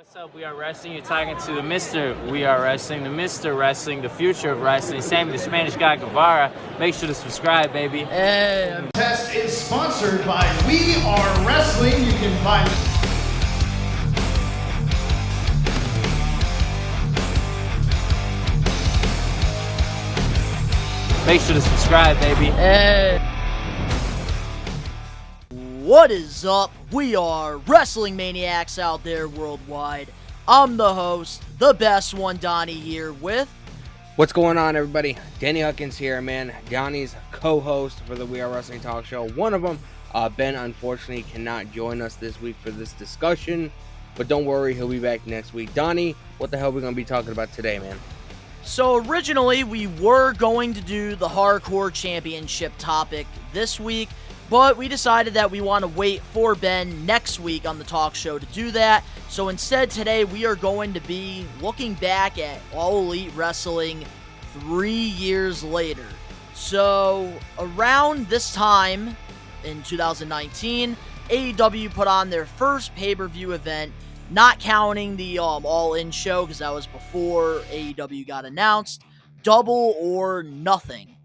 What's up? We are wrestling. You're talking to the Mr. We are wrestling, the Mr. Wrestling, the future of wrestling, Sammy the Spanish guy Guevara. Make sure to subscribe, baby. The test is sponsored by We Are Wrestling. You can find Make sure to subscribe, baby. What is up? We are Wrestling Maniacs out there worldwide. I'm the host, the best one, Donnie, here with... What's going on, everybody? Danny Huckins here, man. Donnie's co-host for the We Are Wrestling Talk Show. One of them, Ben, unfortunately cannot join us this week for this discussion. But don't worry, he'll be back next week. Donnie, what the hell are we going to be talking about today, man? So originally, we were going to do the Hardcore Championship topic this week, but we decided that we want to wait for Ben next week on the talk show to do that. So instead, today, we are going to be looking back at All Elite Wrestling 3 years later. So around this time in 2019, AEW put on their first pay-per-view event, not counting the All-In show, because that was before AEW got announced. Double or Nothing.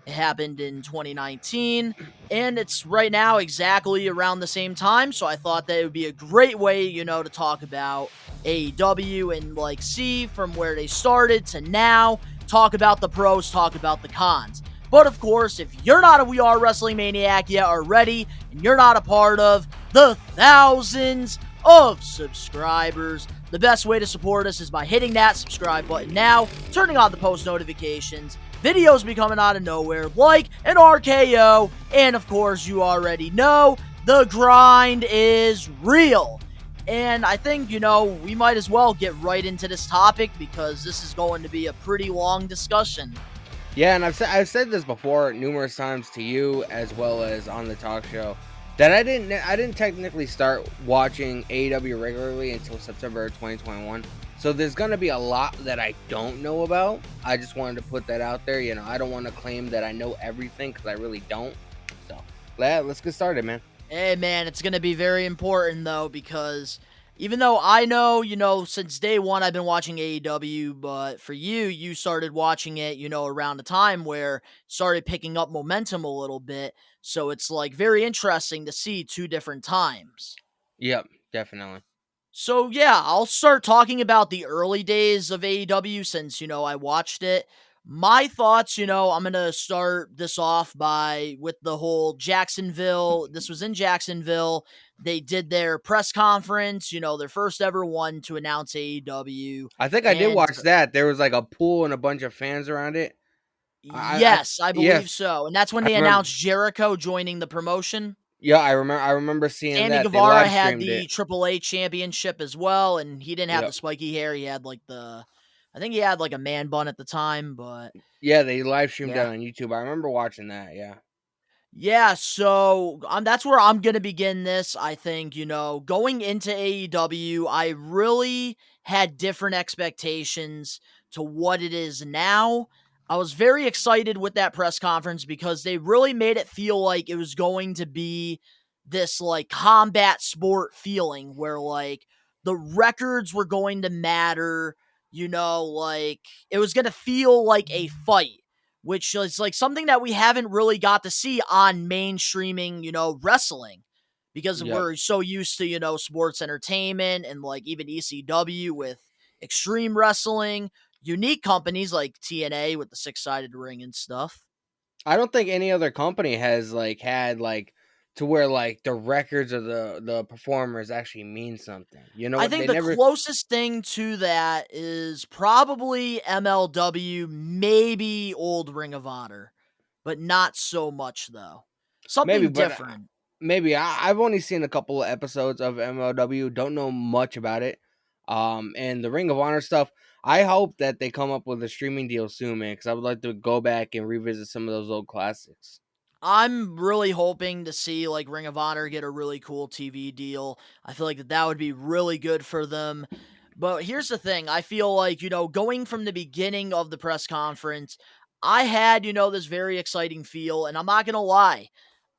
It happened in 2019, and it's right now exactly around the same time, so I thought that it would be a great way, to talk about AEW and, see from where they started to now, talk about the pros, talk about the cons. But, of course, if you're not a We Are Wrestling Maniac yet already, and you're not a part of the thousands of subscribers, the best way to support us is by hitting that subscribe button now, turning on the post notifications, videos be coming out of nowhere, like an RKO, and of course, you already know, the grind is real. And I think, we might as well get right into this topic, because this is going to be a pretty long discussion. Yeah, and I've said this before numerous times to you, as well as on the talk show, that I didn't technically start watching AEW regularly until September 2021. So there's going to be a lot that I don't know about. I just wanted to put that out there. I don't want to claim that I know everything, because I really don't. So let's get started, man. Hey, man, it's going to be very important, though, because even though I know, since day one I've been watching AEW, but for you started watching it, around a time where it started picking up momentum a little bit. So it's, very interesting to see two different times. Yep, definitely. So, yeah, I'll start talking about the early days of AEW since, I watched it. My thoughts, I'm going to start this off with the whole Jacksonville. This was in Jacksonville. They did their press conference, their first ever one to announce AEW. I think I did watch that. There was a pool and a bunch of fans around it. Yes, I believe so. And that's when they announced Jericho joining the promotion. Yeah, I remember seeing Sammy that. Sammy Guevara had the AAA championship as well, and he didn't have the spiky hair. He had I think he had a man bun at the time, but yeah, they live streamed that on YouTube. I remember watching that. Yeah. Yeah, so that's where I'm gonna begin this. I think going into AEW, I really had different expectations to what it is now. I was very excited with that press conference because they really made it feel like it was going to be this combat sport feeling where the records were going to matter, it was going to feel like a fight, which is something that we haven't really got to see on mainstreaming, wrestling, because we're so used to, sports entertainment and even ECW with Extreme Wrestling. Unique companies like TNA with the 6-sided ring and stuff. I don't think any other company has had to where the records of the performers actually mean something. I think closest thing to that is probably MLW, maybe old Ring of Honor, but not so much though. Something different. Maybe I've only seen a couple of episodes of MLW. Don't know much about it. And the Ring of Honor stuff, I hope that they come up with a streaming deal soon, man, because I would like to go back and revisit some of those old classics. I'm really hoping to see Ring of Honor get a really cool TV deal. I feel like that would be really good for them. But here's the thing. I feel going from the beginning of the press conference, I had, this very exciting feel, and I'm not going to lie.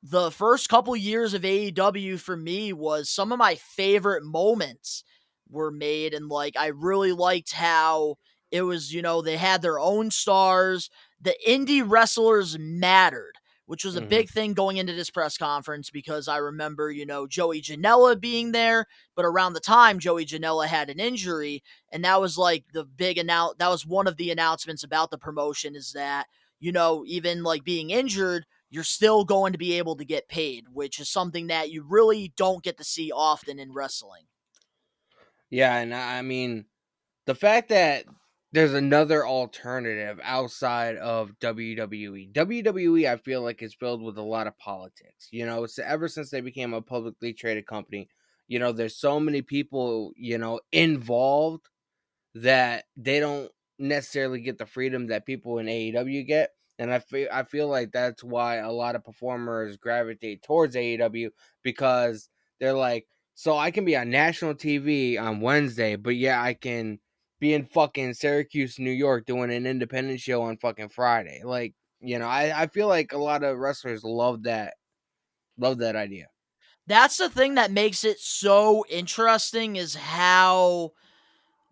The first couple years of AEW for me was some of my favorite moments were made. And like, I really liked how it was, they had their own stars. The indie wrestlers mattered, which was a Hmm. big thing going into this press conference, because I remember, Joey Janela being there, but around the time Joey Janela had an injury, and that was like the big that was one of the announcements about the promotion, is that, even like being injured, you're still going to be able to get paid, which is something that you really don't get to see often in wrestling. Yeah, and I mean, the fact that there's another alternative outside of WWE. WWE, I feel like, is filled with a lot of politics. It's ever since they became a publicly traded company. There's so many people, involved, that they don't necessarily get the freedom that people in AEW get. And I feel like that's why a lot of performers gravitate towards AEW, because they're like, so I can be on national TV on Wednesday, but yeah, I can be in fucking Syracuse, New York, doing an independent show on fucking Friday. Like, I feel like a lot of wrestlers love that idea. That's the thing that makes it so interesting, is how,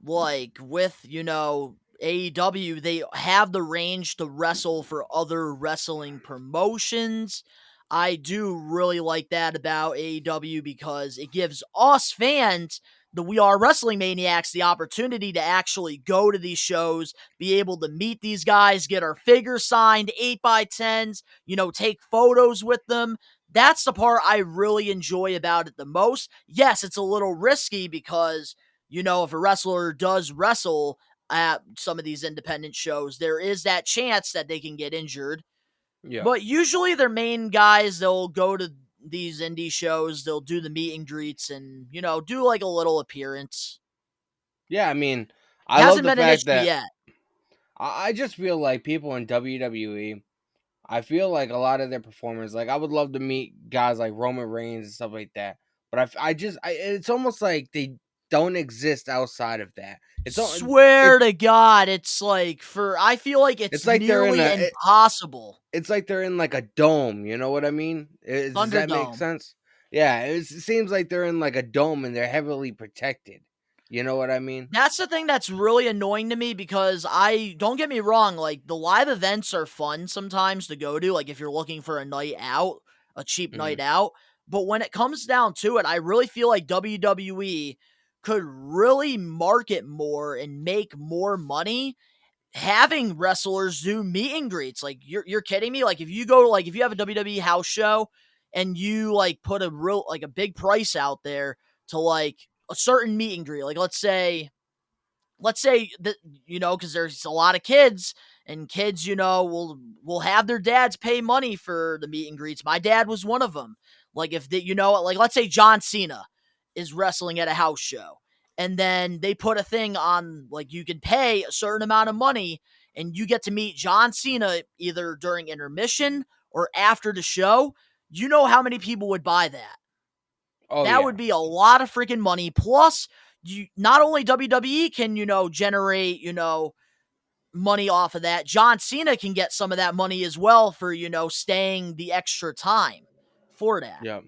like, with, AEW, they have the range to wrestle for other wrestling promotions. I do really like that about AEW, because it gives us fans, the We Are Wrestling Maniacs, the opportunity to actually go to these shows, be able to meet these guys, get our figures signed, 8x10s, take photos with them. That's the part I really enjoy about it the most. Yes, it's a little risky, because if a wrestler does wrestle at some of these independent shows, there is that chance that they can get injured. Yeah. But usually their main guys, they'll go to these indie shows, they'll do the meet and greets, and, do like a little appearance. Yeah, I mean, It I love hasn't the been an fact issue that yet. I just feel like people in WWE, I feel like a lot of their performers, like I would love to meet guys like Roman Reigns and stuff like that. But it's almost like they don't exist outside of that. Swear It, to God, it's like, I feel like it's it's like they're in nearly impossible. it's like they're in like a dome. You know what I mean? Does that make Thunderdome. sense? Yeah, it seems like they're in like a dome and they're heavily protected. You know what I mean? That's the thing that's really annoying to me, because don't get me wrong, like, the live events are fun sometimes to go to, like, if you're looking for a night out, a cheap Hmm. night out. But when it comes down to it, I really feel like WWE could really market more and make more money having wrestlers do meet and greets. Like, you're kidding me? Like, if you go, like, if you have a WWE house show and you like put a big price out there to like a certain meet and greet, like, let's say that, because there's a lot of kids, and kids, will have their dads pay money for the meet and greets. My dad was one of them. Like, if they, like, let's say John Cena is wrestling at a house show, and then they put a thing on, like, you can pay a certain amount of money and you get to meet John Cena either during intermission or after the show. You know how many people would buy that? Oh That yeah, would be a lot of freaking money. Plus, you not only WWE can, generate, money off of that, John Cena can get some of that money as well for, staying the extra time for that. yeah.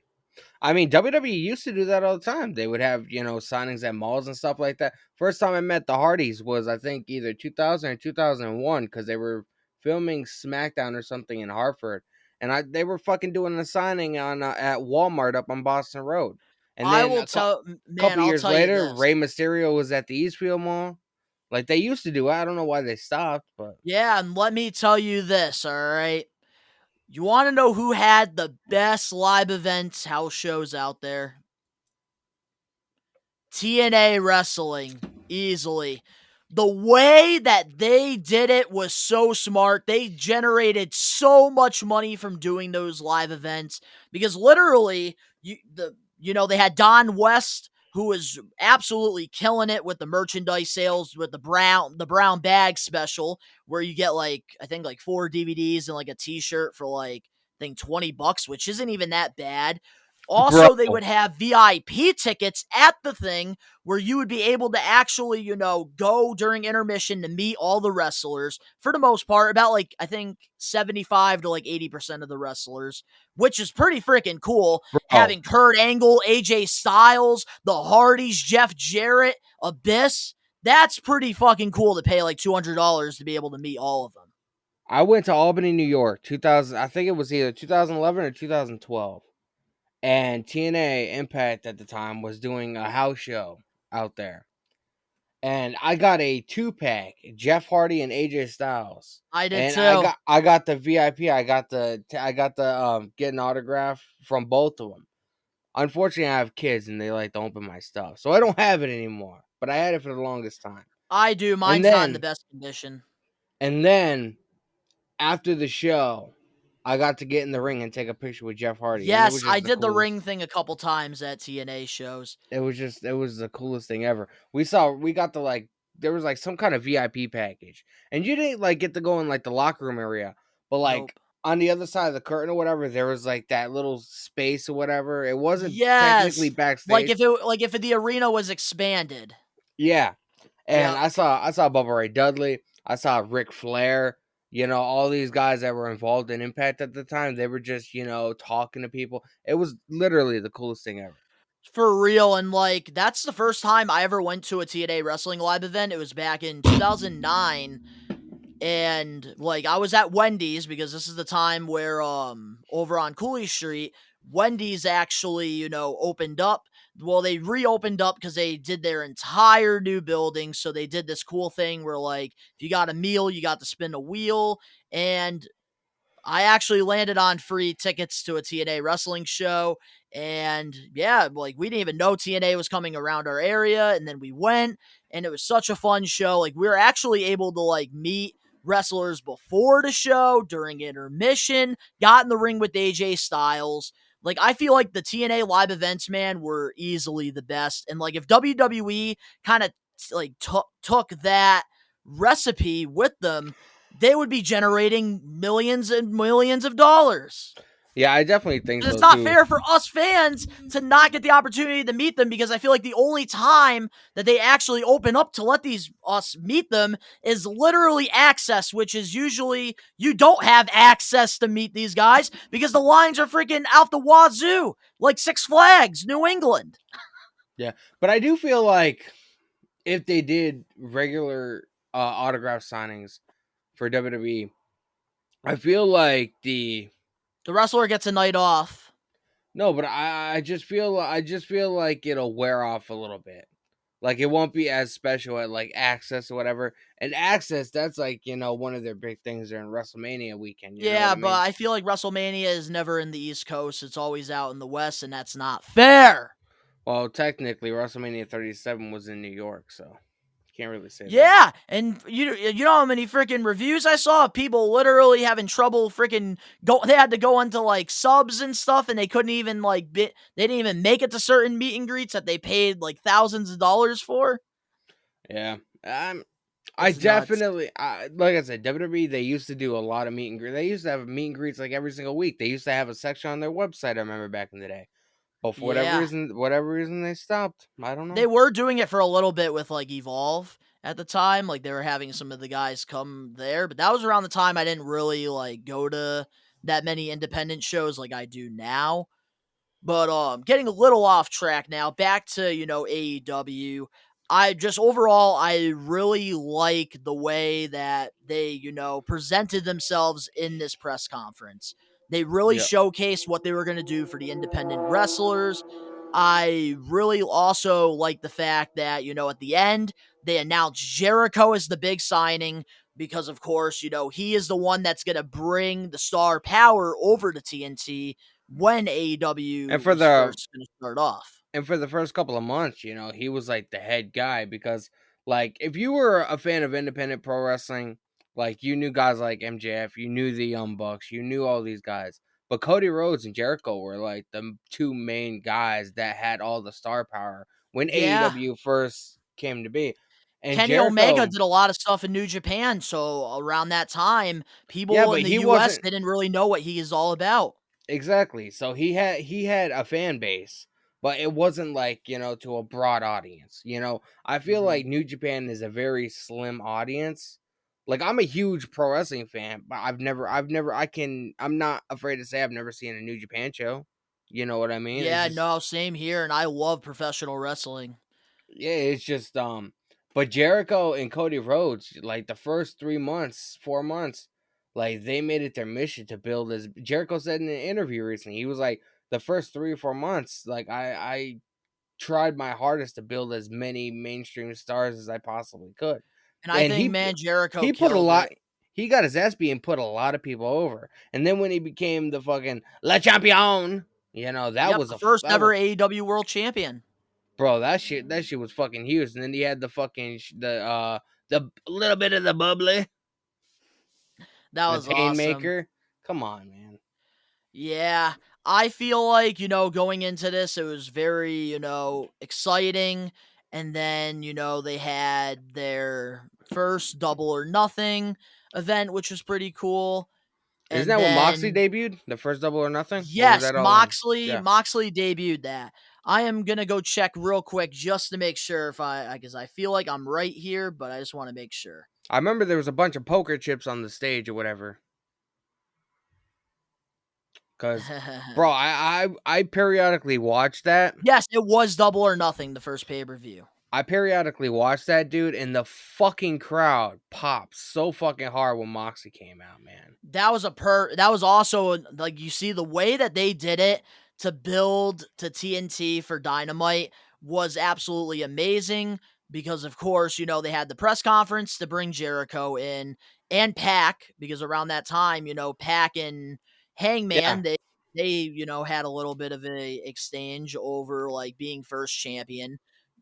I mean, WWE used to do that all the time. They would have, signings at malls and stuff like that. First time I met the Hardys was, I think, either 2000 or 2001, because they were filming SmackDown or something in Hartford, and they were fucking doing a signing on at Walmart up on Boston Road. And I then will tell, man, couple I'll years tell you later, this. Rey Mysterio was at the Eastfield Mall. Like they used to do. I don't know why they stopped, but Yeah, and let me tell you this, all right? You want to know who had the best live events house shows out there? TNA Wrestling, easily. The way that they did it was so smart. They generated so much money from doing those live events, because literally, they had Don West, who was absolutely killing it with the merchandise sales with the brown bag special, where you get, like, I think, like 4 DVDs and like a t-shirt for, like, I think $20, which isn't even that bad. Also, they Bro, would have VIP tickets at the thing where you would be able to actually, go during intermission to meet all the wrestlers. For the most part, about I think 75 to 80% of the wrestlers, which is pretty freaking cool. bro. Having Kurt Angle, AJ Styles, the Hardys, Jeff Jarrett, Abyss. That's pretty fucking cool to pay $200 to be able to meet all of them. I went to Albany, New York, 2000. I think it was either 2011 or 2012. And TNA Impact at the time was doing a house show out there. And I got a 2-pack, Jeff Hardy and AJ Styles. I did And too. I got the VIP. I got the get an autograph from both of them. Unfortunately, I have kids and they like to open my stuff, so I don't have it anymore. But I had it for the longest time. I do. Mine's not in the best condition. And then after the show, I got to get in the ring and take a picture with Jeff Hardy. Yes, I did the ring thing a couple times at TNA shows. It was the coolest thing ever. We got the there was some kind of VIP package, and you didn't get to go in the locker room area, but Nope. on the other side of the curtain or whatever, there was that little space or whatever. It wasn't Yes, technically backstage. if the arena was expanded. Yeah, and Yep. I saw Bubba Ray Dudley. I saw Ric Flair. All these guys that were involved in Impact at the time, they were just talking to people. It was literally the coolest thing ever. For real, and that's the first time I ever went to a TNA wrestling live event. It was back in 2009, and I was at Wendy's because this is the time where over on Cooley Street, Wendy's actually opened up. Well, they reopened up because they did their entire new building. So they did this cool thing where if you got a meal, you got to spin a wheel, and I actually landed on free tickets to a TNA wrestling show. And yeah, we didn't even know TNA was coming around our area. And then we went, and it was such a fun show. We were actually able to meet wrestlers before the show, during intermission, got in the ring with AJ Styles. I feel like the TNA live events, man, were easily the best. And if WWE kind of took that recipe with them, they would be generating millions and millions of dollars. Yeah, I definitely think so. It's not too. fair for us fans to not get the opportunity to meet them, because I feel like the only time that they actually open up to let us meet them is literally Access, which is usually you don't have access to meet these guys because the lines are freaking out the wazoo, like Six Flags, New England. Yeah, but I do feel like if they did regular autograph signings for WWE, I feel like the wrestler gets a night off. No, but I just feel like it'll wear off a little bit. It won't be as special at Access or whatever. And Access, that's one of their big things during WrestleMania weekend. Yeah, but I feel like WrestleMania is never in the East Coast. It's always out in the West, and that's not fair. Well, technically, WrestleMania 37 was in New York, so can't really say that. Yeah, and you know how many freaking reviews I saw of people literally having trouble freaking they had to go into subs and stuff, and they couldn't even they didn't even make it to certain meet and greets that they paid thousands of dollars for. Yeah. I definitely, like I said, WWE, they used to do a lot of meet and greets. They used to have meet and greets every single week. They used to have a section on their website, I remember back in the day. But for whatever reason they stopped. I don't know. They were doing it for a little bit with Evolve at the time. They were having some of the guys come there, but that was around the time I didn't really go to that many independent shows like I do now. But getting a little off track now, back to AEW. I really like the way that they presented themselves in this press conference. They really showcased what they were going to do for the independent wrestlers. I really also like the fact that, at the end, they announced Jericho as the big signing because, of course, he is the one that's going to bring the star power over to TNT when AEW is first going to start off. And for the first couple of months, he was the head guy because, if you were a fan of independent pro wrestling, you knew guys like MJF, you knew the Young Bucks, you knew all these guys. But Cody Rhodes and Jericho were the two main guys that had all the star power when AEW first came to be. And Kenny Omega did a lot of stuff in New Japan, so around that time, people in the US didn't really know what he is all about. Exactly. So he had a fan base, but it wasn't like, to a broad audience. I feel Mhm. like New Japan is a very slim audience. Like I'm a huge pro wrestling fan, but I'm not afraid to say I've never seen a New Japan show. You know what I mean? It's Yeah, just no, same here, and I love professional wrestling. yeah, it's just but Jericho and Cody Rhodes, like the first 3 months, 4 months, like they made it their mission to build as Jericho said in an interview recently. He was like, the first 3 or 4 months, like I tried my hardest to build as many mainstream stars as I possibly could. And I And think, man, Jericho he put a killed lot it. he got his ass beat and put a lot of people over. And then when he became the fucking Le Champion, that Yep, was the a first that ever was AEW World Champion. Bro, that shit was fucking huge. And then he had the fucking the little bit of the bubbly, That the was awesome. painmaker. Come on, man. Yeah, I feel like, going into this, it was very, exciting. And then, they had their first Double or Nothing event, which was pretty cool. Isn't And that when Moxley then, debuted? The first Double or Nothing? Or was yes, that all in? Yeah. Moxley debuted that. I am gonna go check real quick just to make sure because I feel like I'm right here, but I just want to make sure. I remember there was a bunch of poker chips on the stage or whatever. Cause, bro, I periodically watch that. Yes, it was Double or Nothing, the first pay-per-view. I periodically watch that, dude, and the fucking crowd popped so fucking hard when Moxley came out, man. That was also, like, you see the way that they did it to build to TNT for Dynamite was absolutely amazing because, of course, they had the press conference to bring Jericho in and Pac, because around that time, Pac and Yeah, Hangman, they had a little bit of a exchange over like being first champion,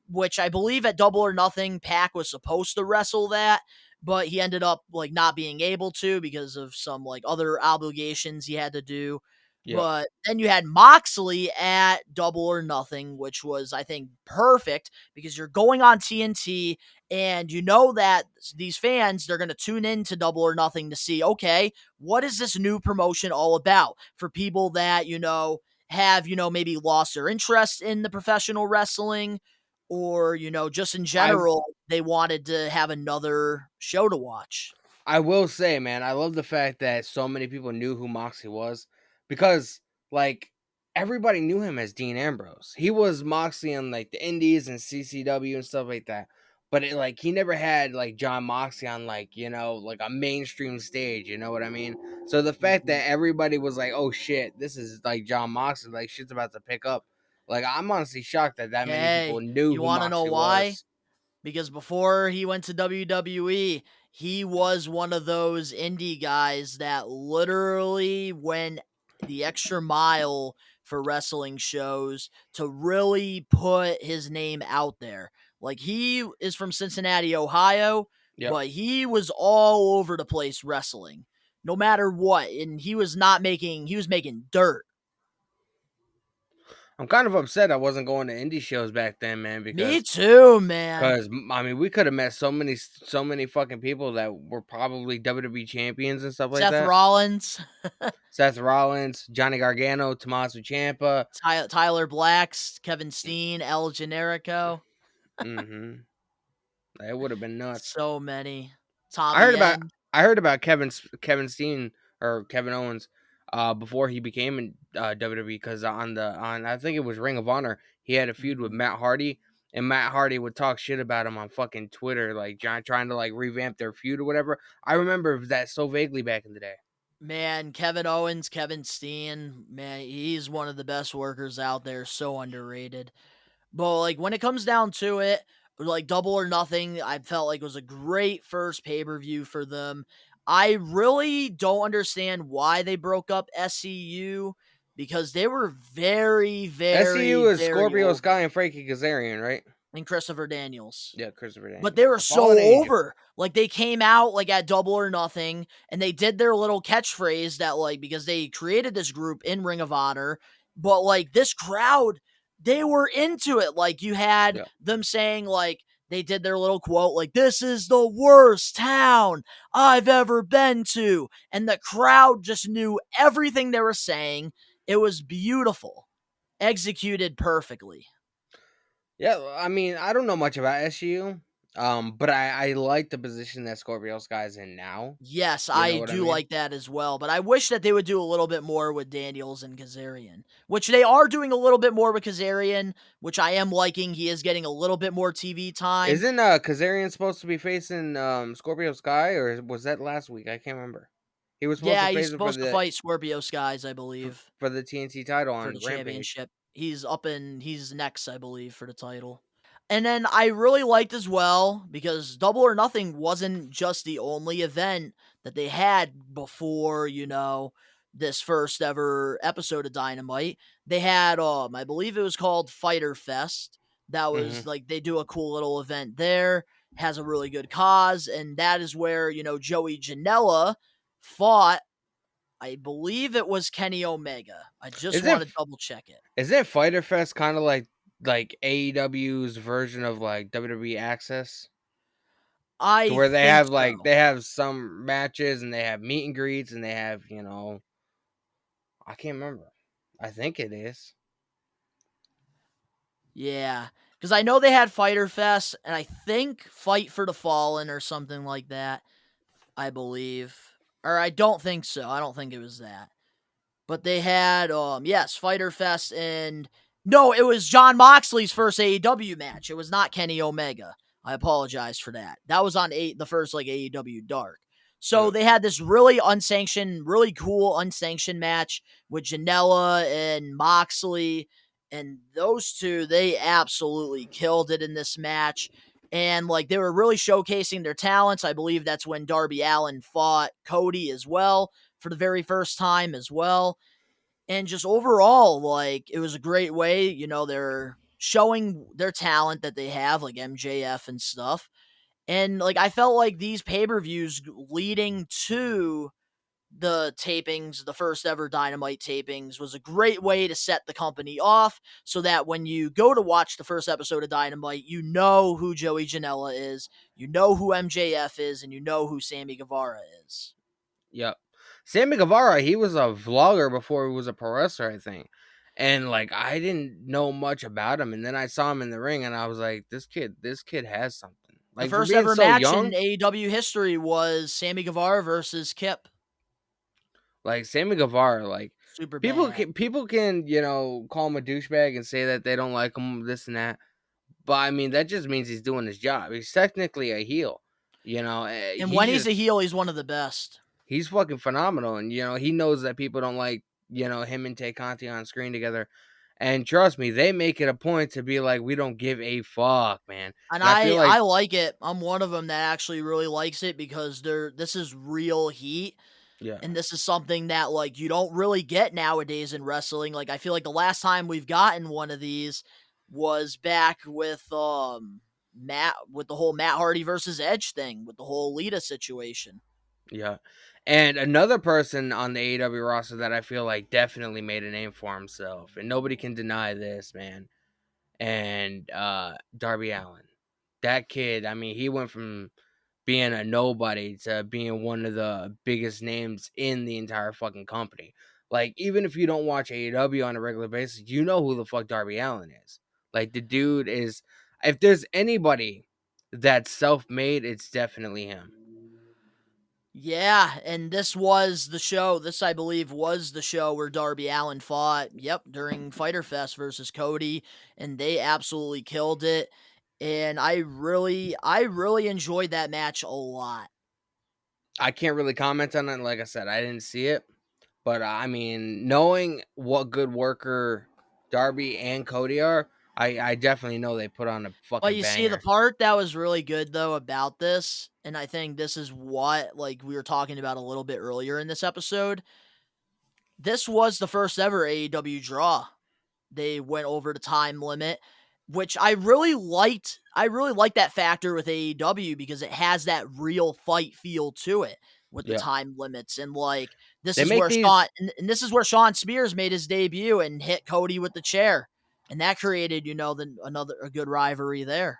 which I believe at Double or Nothing, Pac was supposed to wrestle that, but he ended up like not being able to because of some like other obligations he had to do. yeah. But then you had Moxley at Double or Nothing, which was, I think, perfect because you're going on TNT and you know that these fans, they're going to tune in to Double or Nothing to see, okay, what is this new promotion all about? For people that, have, maybe lost their interest in the professional wrestling, or, just in I general, they wanted to have another show to watch. I will say, man, I love the fact that so many people knew who Moxley was because, like, everybody knew him as Dean Ambrose. He was Moxley on like the Indies and CCW and stuff like that. But he never had like John Moxley on like like a mainstream stage. You know what I mean? So the fact Mhm. that everybody was like, "Oh shit, this is like John Moxley," like shit's about to pick up. Like I'm honestly shocked that many people Hey, knew you who want to know Moxley why? was. Because before he went to WWE, he was one of those indie guys that literally went the extra mile for wrestling shows to really put his name out there. Like, he is from Cincinnati, Ohio, Yep. but he was all over the place wrestling, no matter what. And he was making dirt. I'm kind of upset I wasn't going to indie shows back then, man, Me too, man. because I mean we could have met so many fucking people that were probably WWE champions and stuff like Seth that. Rollins, Seth Rollins, Johnny Gargano, Tommaso Ciampa. Tyler Blacks, Kevin Steen, El Generico. Mm-hmm. It would have been nuts. So many. I Tommy heard about End. I heard about Kevin Steen or Kevin Owens before he became in WWE because on I think it was Ring of Honor he had a feud with Mhm. Matt Hardy and Matt Hardy would talk shit about him on fucking Twitter like trying to like revamp their feud or whatever. I remember that so vaguely back in the day. Man, Kevin Owens, Kevin Steen, man, he's one of the best workers out there. So underrated. But like when it comes down to it, like Double or Nothing, I felt like it was a great first pay-per-view for them. I really don't understand why they broke up SCU because they were very, SCU very, is very Scorpio over. Sky and Frankie Kazarian, right? And Christopher Daniels. Yeah, Christopher But Daniels. they were A so fallen angel. over. Like, they came out, like, at Double or Nothing, and they did their little catchphrase that, like, because they created this group in Ring of Honor, but, like, this crowd, they were into it. Like, you had Yeah. them saying, like, they did their little quote, like, "This is the worst town I've ever been to." And the crowd just knew everything they were saying. It was beautiful, executed perfectly. Yeah, I mean, I don't know much about SU, but I like the position that Scorpio Sky's in now. Yes, You know I what I do mean? like that as well, but I wish that they would do a little bit more with Daniels and Kazarian, which they are doing a little bit more with Kazarian, which I am liking. He is getting a little bit more TV time. Isn't Kazarian supposed to be facing Scorpio Sky, or was that last week? I can't remember. He was supposed to Yeah, he's face him for supposed to the fight Scorpio Skies, I for, believe, for the TNT title for the on Rampage. championship. He's next, I believe, for the title. And then I really liked as well, because Double or Nothing wasn't just the only event that they had before, this first ever episode of Dynamite. They had I believe it was called Fighter Fest. That was Hmm. like they do a cool little event there, has a really good cause, and that is where, Joey Janela fought, I believe it was Kenny Omega. I just Is it want to double check it. is it Fighter Fest kind of like AEW's version of like WWE Access? To I where they think have like so. they have some matches and they have meet and greets and they have, I can't remember. I think it is. Yeah, because I know they had Fighter Fest, and I think Fight for the Fallen or something like that, I believe. Or I don't think so. I don't think it was that. But they had, yes, Fighter Fest, and no, it was John Moxley's first AEW match. It was not Kenny Omega. I apologize for that. That was on the first like AEW Dark. So Mm. they had this really unsanctioned, really cool unsanctioned match with Janela and Moxley, and those two, they absolutely killed it in this match. And like they were really showcasing their talents. I believe that's when Darby Allin fought Cody as well for the very first time as well. And just overall, like, it was a great way, they're showing their talent that they have, like MJF and stuff. And like I felt like these pay-per-views leading to the tapings, the first ever Dynamite tapings, was a great way to set the company off so that when you go to watch the first episode of Dynamite, you know who Joey Janela is, you know who MJF is, and you know who Sammy Guevara is. Yep. Sammy Guevara, he was a vlogger before he was a pro wrestler, I think. And like I didn't know much about him, and then I saw him in the ring, and I was like, this kid has something. The Like for first being ever so match in young, AEW history was Sammy Guevara versus Kip. like Sammy Guevara, like Super people bad. can call him a douchebag and say that they don't like him, this and that. But I mean, that just means he's doing his job. He's technically a heel. And when He's he's a just heel, he's one of the best. he's fucking phenomenal, and he knows that people don't like him and Tay Conti on screen together. And trust me, they make it a point to be like, we don't give a fuck, man. And And I feel I like, like it. I'm one of them that actually really likes it because this is real heat. yeah, And this is something that like you don't really get nowadays in wrestling. Like I feel like the last time we've gotten one of these was back with the whole Matt Hardy versus Edge thing, with the whole Lita situation. yeah. And another person on the AEW roster that I feel like definitely made a name for himself, and nobody can deny this, man. And Darby Allin, that kid. I mean, he went from being a nobody to being one of the biggest names in the entire fucking company. Like, even if you don't watch AEW on a regular basis, you know who the fuck Darby Allin is. Like, the dude is, if there's anybody that's self-made, it's definitely him. Yeah, and this was the show. This, I believe, was the show where Darby Allin fought, during Fighter Fest versus Cody, and they absolutely killed it. And I really enjoyed that match a lot. I can't really comment on it. Like I said, I didn't see it. But I mean, knowing what good worker Darby and Cody are, I definitely know they put on a But fucking you see, the banger. part that was really good though about this, and I think this is what like we were talking about a little bit earlier in this episode. This was the first ever AEW draw. They went over the time limit, which I really liked. I really like that factor with AEW because it has that real fight feel to it with the Yeah. time limits. And like this They is make where these and this is where Sean Spears made his debut and hit Cody with the chair. And that created, a good rivalry there.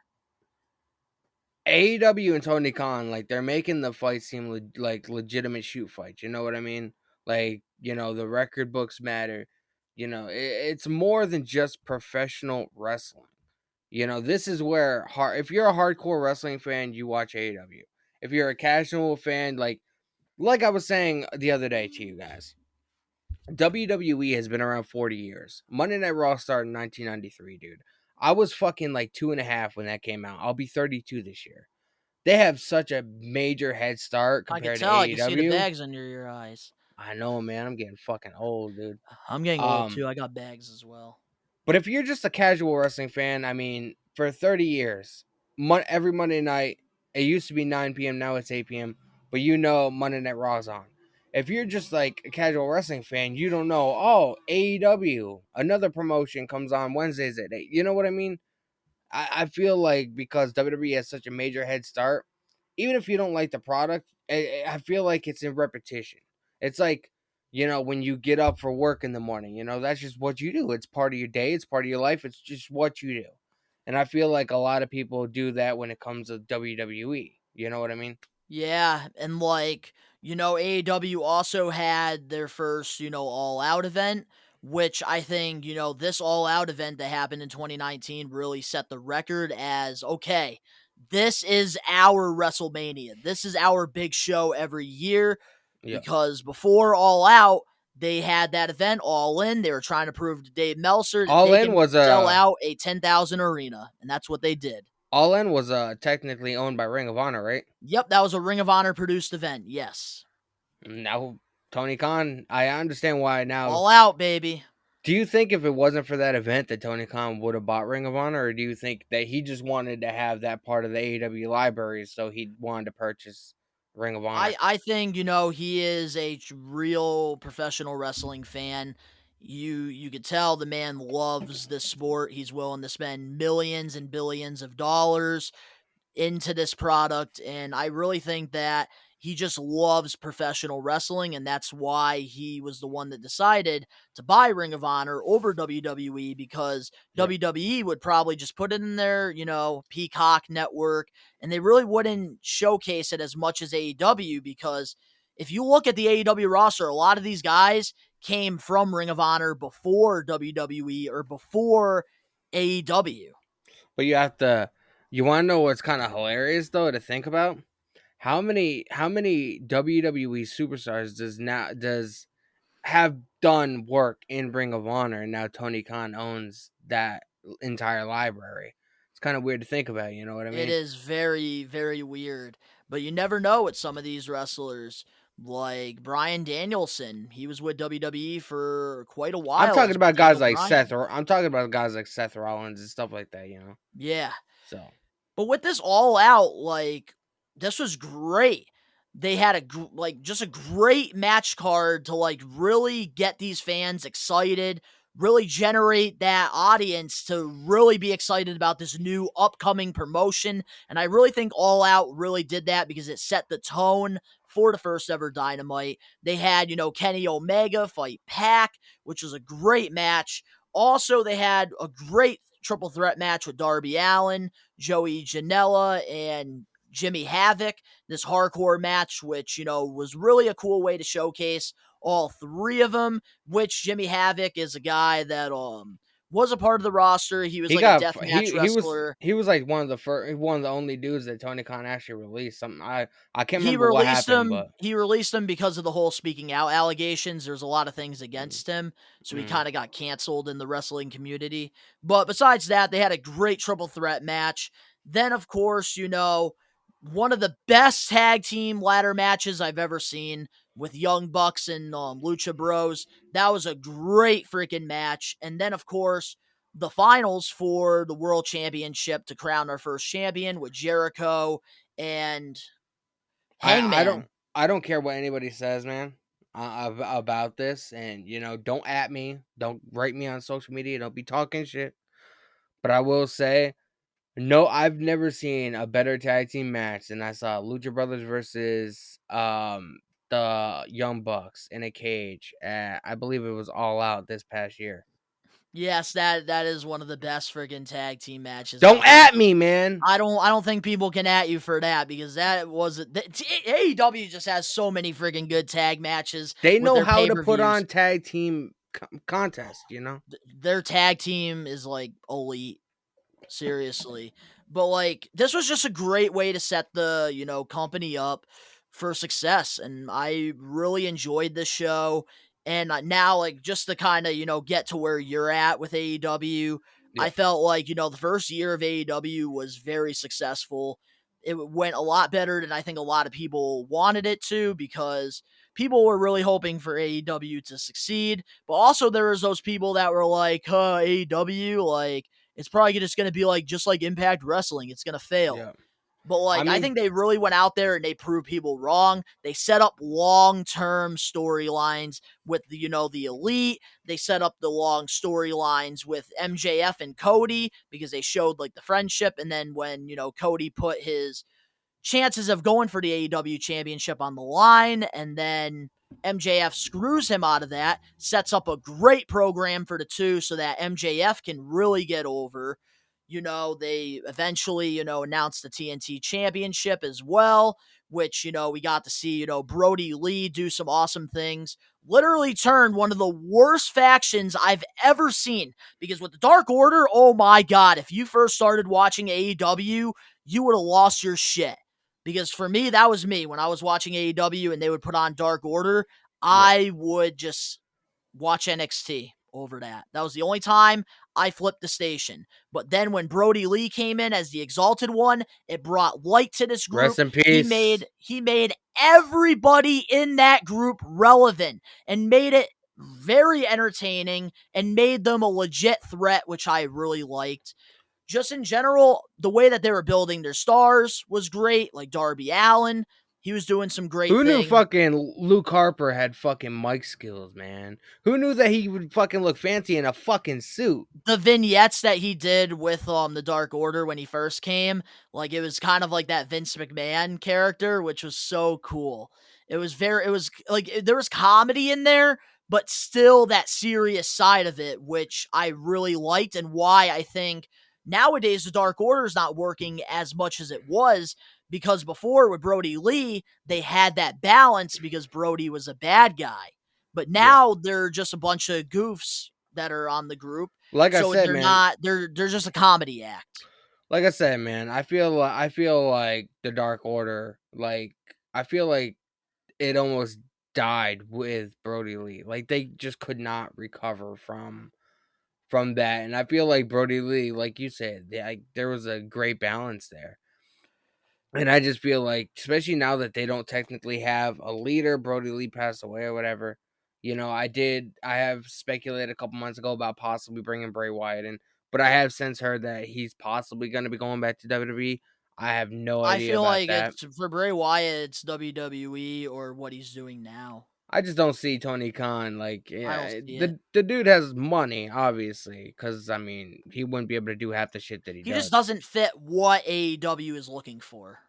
AEW and Tony Khan, like they're making the fight seem like legitimate shoot fights. You know what I mean? Like, the record books matter. You know, it's more than just professional wrestling. You know, this is where if you're a hardcore wrestling fan, you watch AEW. If you're a casual fan, like I was saying the other day to you guys, WWE has been around 40 years. Monday Night Raw started in 1993, dude. I was fucking like 2.5 when that came out. I'll be 32 this year. They have such a major head start I could compared to tell. I can see the AEW. bags under your eyes. I know, man. I'm getting fucking old, dude. I'm getting old too. I got bags as well. But if you're just a casual wrestling fan, I mean, for 30 years, every Monday night, it used to be 9 p.m., now it's 8 p.m., but you know Monday Night Raw's on. If you're just like a casual wrestling fan, you don't know, oh, AEW, another promotion comes on Wednesdays at 8. You know what I mean? I feel like because WWE has such a major head start, even if you don't like the product, I feel like it's in repetition. It's like, you know, when you get up for work in the morning, you know, that's just what you do. It's part of your day. It's part of your life. It's just what you do. And I feel like a lot of people do that when it comes to WWE. You know what I mean? Yeah, and AEW also had their first, All Out event, which I think, this All Out event that happened in 2019 really set the record as, okay, this is our WrestleMania. This is our big show every year, Yeah. because before All Out, they had that event All In. They were trying to prove to Dave Meltzer that All they In can was sell out a 10,000 arena, and that's what they did. All In was technically owned by Ring of Honor, right? Yep, that was a Ring of Honor produced event. Yes. Now Tony Khan, I understand why now. All Out, baby. Do you think if it wasn't for that event that Tony Khan would have bought Ring of Honor, or do you think that he just wanted to have that part of the AEW library, so he wanted to purchase Ring of Honor? I think, he is a real professional wrestling fan. You could tell the man loves this sport. He's willing to spend millions and billions of dollars into this product, and I really think that he just loves professional wrestling, and that's why he was the one that decided to buy Ring of Honor over WWE, because Yeah. WWE would probably just put it in their, Peacock network, and they really wouldn't showcase it as much as AEW, because if you look at the AEW roster, a lot of these guys came from Ring of Honor before WWE or before AEW. But you want to know what's kind of hilarious though to think about? How many WWE superstars does have done work in Ring of Honor, and now Tony Khan owns that entire library? It's kind of weird to think about. You know what I mean? It is very, very weird. But you never know with some of these wrestlers. Like Bryan Danielson. He was with WWE for quite a while. I'm talking as about guys Daniel like Bryan. Seth, or I'm talking about guys like Seth Rollins and stuff like that, you know? Yeah. So, But with this All Out, this was great. They had just a great match card to really get these fans excited, really generate that audience to really be excited about this new upcoming promotion. And I really think All Out really did that, because it set the tone for the first ever Dynamite. They had, Kenny Omega fight Pac, which was a great match. Also, they had a great triple threat match with Darby Allin, Joey Janela, and Jimmy Havoc. This hardcore match, which, was really a cool way to showcase all three of them, which Jimmy Havoc is a guy that was a part of the roster. He was he like got a deathmatch wrestler. he was like one of the only dudes that Tony Khan actually released. Something I can't He remember what released happened, him. but He released him because of the whole speaking out allegations. There's a lot of things against him, so he Mm. kind of got canceled in the wrestling community. But besides that, they had a great triple threat match. Then, of course, one of the best tag team ladder matches I've ever seen with Young Bucks and Lucha Bros. That was a great freaking match. And then, of course, the finals for the World Championship to crown our first champion with Jericho and Hangman. I don't care what anybody says, man, about this, and don't at me, don't write me on social media, don't be talking shit. But I will say, no, I've never seen a better tag team match than I saw Lucha Brothers versus the Young Bucks in a cage. I believe it was All Out this past year. Yes, that is one of the best friggin' tag team matches. Don't at me, man. I don't think people can at you for that, because that was AEW just has so many friggin' good tag matches. They with know their how to put pay-per-views. on tag team contest, you know? Their tag team is like elite. Seriously. But like this was just a great way to set the, company up for success, and I really enjoyed this show. And now like just to kind of, get to where you're at with AEW, Yeah. I felt like, the first year of AEW was very successful. It went a lot better than I think a lot of people wanted it to, because people were really hoping for AEW to succeed. But also there was those people that were like, AEW, like, it's probably just going to be like just like Impact Wrestling. It's going to fail. Yeah. But I like I mean, think they really went out there and they proved people wrong. They set up long-term storylines with the Elite. They set up the long storylines with MJF and Cody, because they showed like the friendship. And then when Cody put his chances of going for the AEW championship on the line, and then MJF screws him out of that, sets up a great program for the two so that MJF can really get over. They eventually, announced the TNT championship as well, which, we got to see, Brody Lee do some awesome things. Literally turned one of the worst factions I've ever seen. Because with the Dark Order, oh my God, if you first started watching AEW, you would have lost your shit. Because for me, that was me. When I was watching AEW and they would put on Dark Order, yeah. I would just watch NXT over that. That was the only time I flipped the station. But then when Brody Lee came in as the Exalted One, it brought light to this group. Rest in He peace. made everybody in that group relevant and made it very entertaining and made them a legit threat, which I really liked. Just in general, the way that they were building their stars was great. Like Darby Allin, he was doing some great Who knew things. fucking Luke Harper had fucking mic skills, man? Who knew that he would fucking look fancy in a fucking suit? The vignettes that he did with the Dark Order when he first came, like it was kind of like that Vince McMahon character, which was so cool. It was like there was comedy in there, but still that serious side of it, which I really liked, and why I think nowadays the Dark Order is not working as much as it was, because before with Brody Lee, they had that balance because Brody was a bad guy. But Yeah. now they're just a bunch of goofs that are on the group. Like I So said, they're man. not they're just a comedy act. Like I said, man. I feel like the Dark Order. Like I feel like it almost died with Brody Lee. Like they just could not recover from that. And I feel like Brody Lee, like you said, there was a great balance there. And I just feel like, especially now that they don't technically have a leader, Brody Lee passed away or whatever. I have speculated a couple months ago about possibly bringing Bray Wyatt in, but I have since heard that he's possibly going to be going back to WWE. I have no I idea feel about like that. it's for Bray Wyatt, it's WWE or what he's doing now. I just don't see Tony Khan like I don't see it. the dude has money, obviously, because I mean he wouldn't be able to do half the shit that he He just does. doesn't fit what AEW is looking for.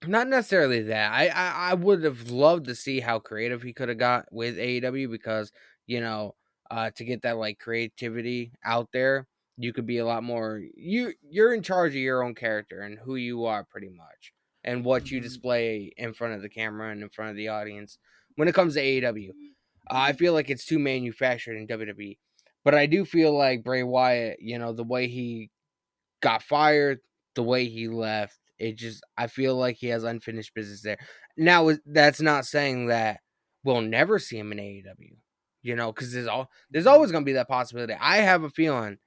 Not necessarily that. I would have loved to see how creative he could have got with AEW because, to get that like creativity out there, you could be a lot more you're in charge of your own character and who you are pretty much and what you Mhm. display in front of the camera and in front of the audience when it comes to AEW. I feel like it's too manufactured in WWE. But I do feel like Bray Wyatt, the way he got fired, the way he left, I feel like he has unfinished business there. Now that's not saying that we'll never see him in AEW, because there's always going to be that possibility. I have a feeling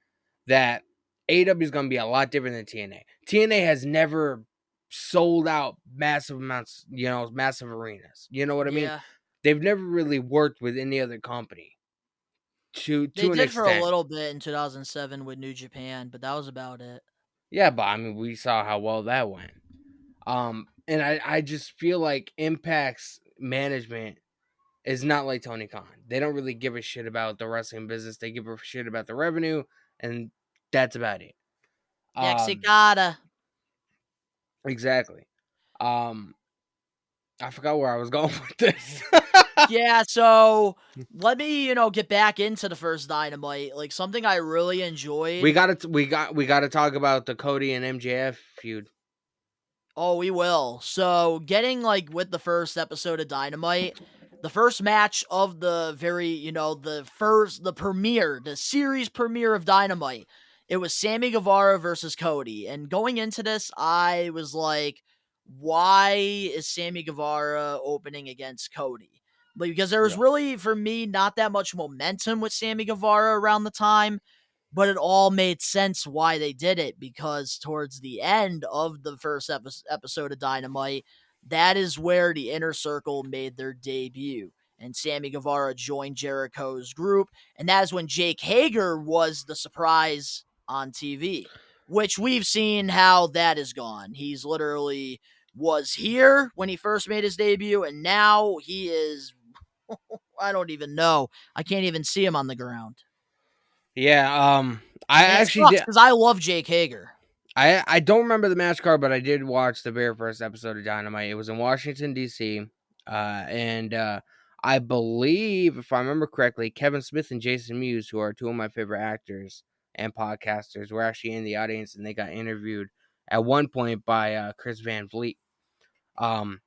that AEW is going to be a lot different than TNA. TNA has never sold out massive amounts, massive arenas. You know what I mean? Yeah. They've never really worked with any other company to They an did for a extent. little bit in 2007 with New Japan, but that was about it. Yeah, but I mean, we saw how well that went. And I just feel like Impact's management is not like Tony Khan. They don't really give a shit about the wrestling business. They give a shit about the revenue, and that's about it. Dexicata. Exactly. Um, I forgot where I was going with this. Yeah, so let me, get back into the first Dynamite. Like something I really enjoyed. we gotta talk about the Cody and MJF feud. Oh, we will. So, getting like with the first episode of Dynamite, the first match of the the series premiere of Dynamite. It was Sammy Guevara versus Cody. And going into this, I was like, why is Sammy Guevara opening against Cody? Because there was Yeah. really, for me, not that much momentum with Sammy Guevara around the time, but it all made sense why they did it, because towards the end of the first episode of Dynamite, that is where the Inner Circle made their debut. And Sammy Guevara joined Jericho's group. And that is when Jake Hager was the surprise on TV, which we've seen how that is gone. He's literally was here when he first made his debut, and now he is, I don't even know. I can't even see him on the ground. Yeah, I And it actually sucks did. because I love Jake Hager. I don't remember the match card, but I did watch the very first episode of Dynamite. It was in Washington D.C. And I believe, if I remember correctly, Kevin Smith and Jason Mewes, who are two of my favorite actors and podcasters, were actually in the audience, and they got interviewed at one point by Chris Van Vliet. Um,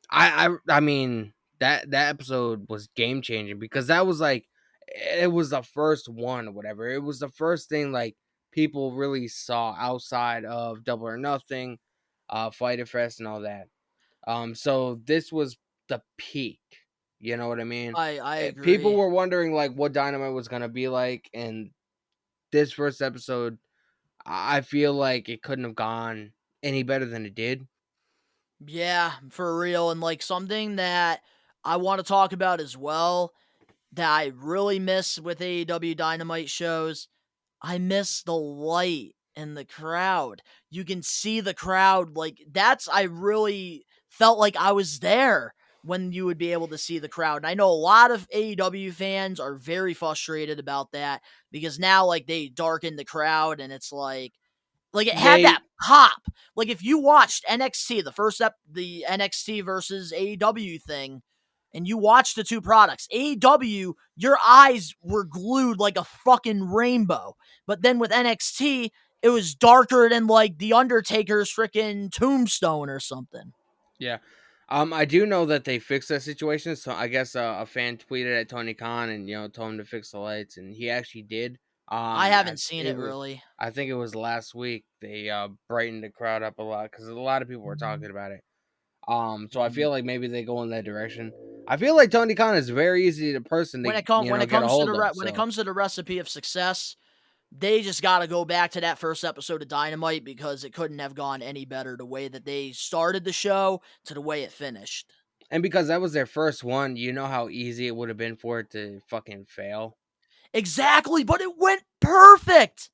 I mean that episode was game changing, because that was like, it was the first one or whatever. It was the first thing like people really saw outside of Double or Nothing, Fighter Fest, and all that. So this was the peak. You know what I mean? I People agree. were wondering like what Dynamite was gonna be like, and this first episode, I feel like it couldn't have gone any better than it did. Yeah, for real. And like something that I want to talk about as well that I really miss with AEW Dynamite shows, I miss the light and the crowd. You can see the crowd. I really felt like I was there when you would be able to see the crowd. And I know a lot of AEW fans are very frustrated about that because now, like, they darken the crowd and it's like it had They that pop. Like if you watched NXT, the NXT versus AEW thing, and you watched the two products, AEW, your eyes were glued like a fucking rainbow. But then with NXT, it was darker than like the Undertaker's freaking tombstone or something. Yeah. I do know that they fixed that situation. So I guess a fan tweeted at Tony Khan and told him to fix the lights, and he actually did. I I, haven't seen it it was really. I think it was last week they brightened the crowd up a lot because a lot of people were talking about it. So I feel like maybe they go in that direction. I feel like Tony Khan is very easy to person to When it get a comes to hold of. when it So comes to the recipe of success, they just got to go back to that first episode of Dynamite because it couldn't have gone any better the way that they started the show to the way it finished. and because that was their first one, you know how easy it would have been for it to fucking fail. Exactly, but it went perfect.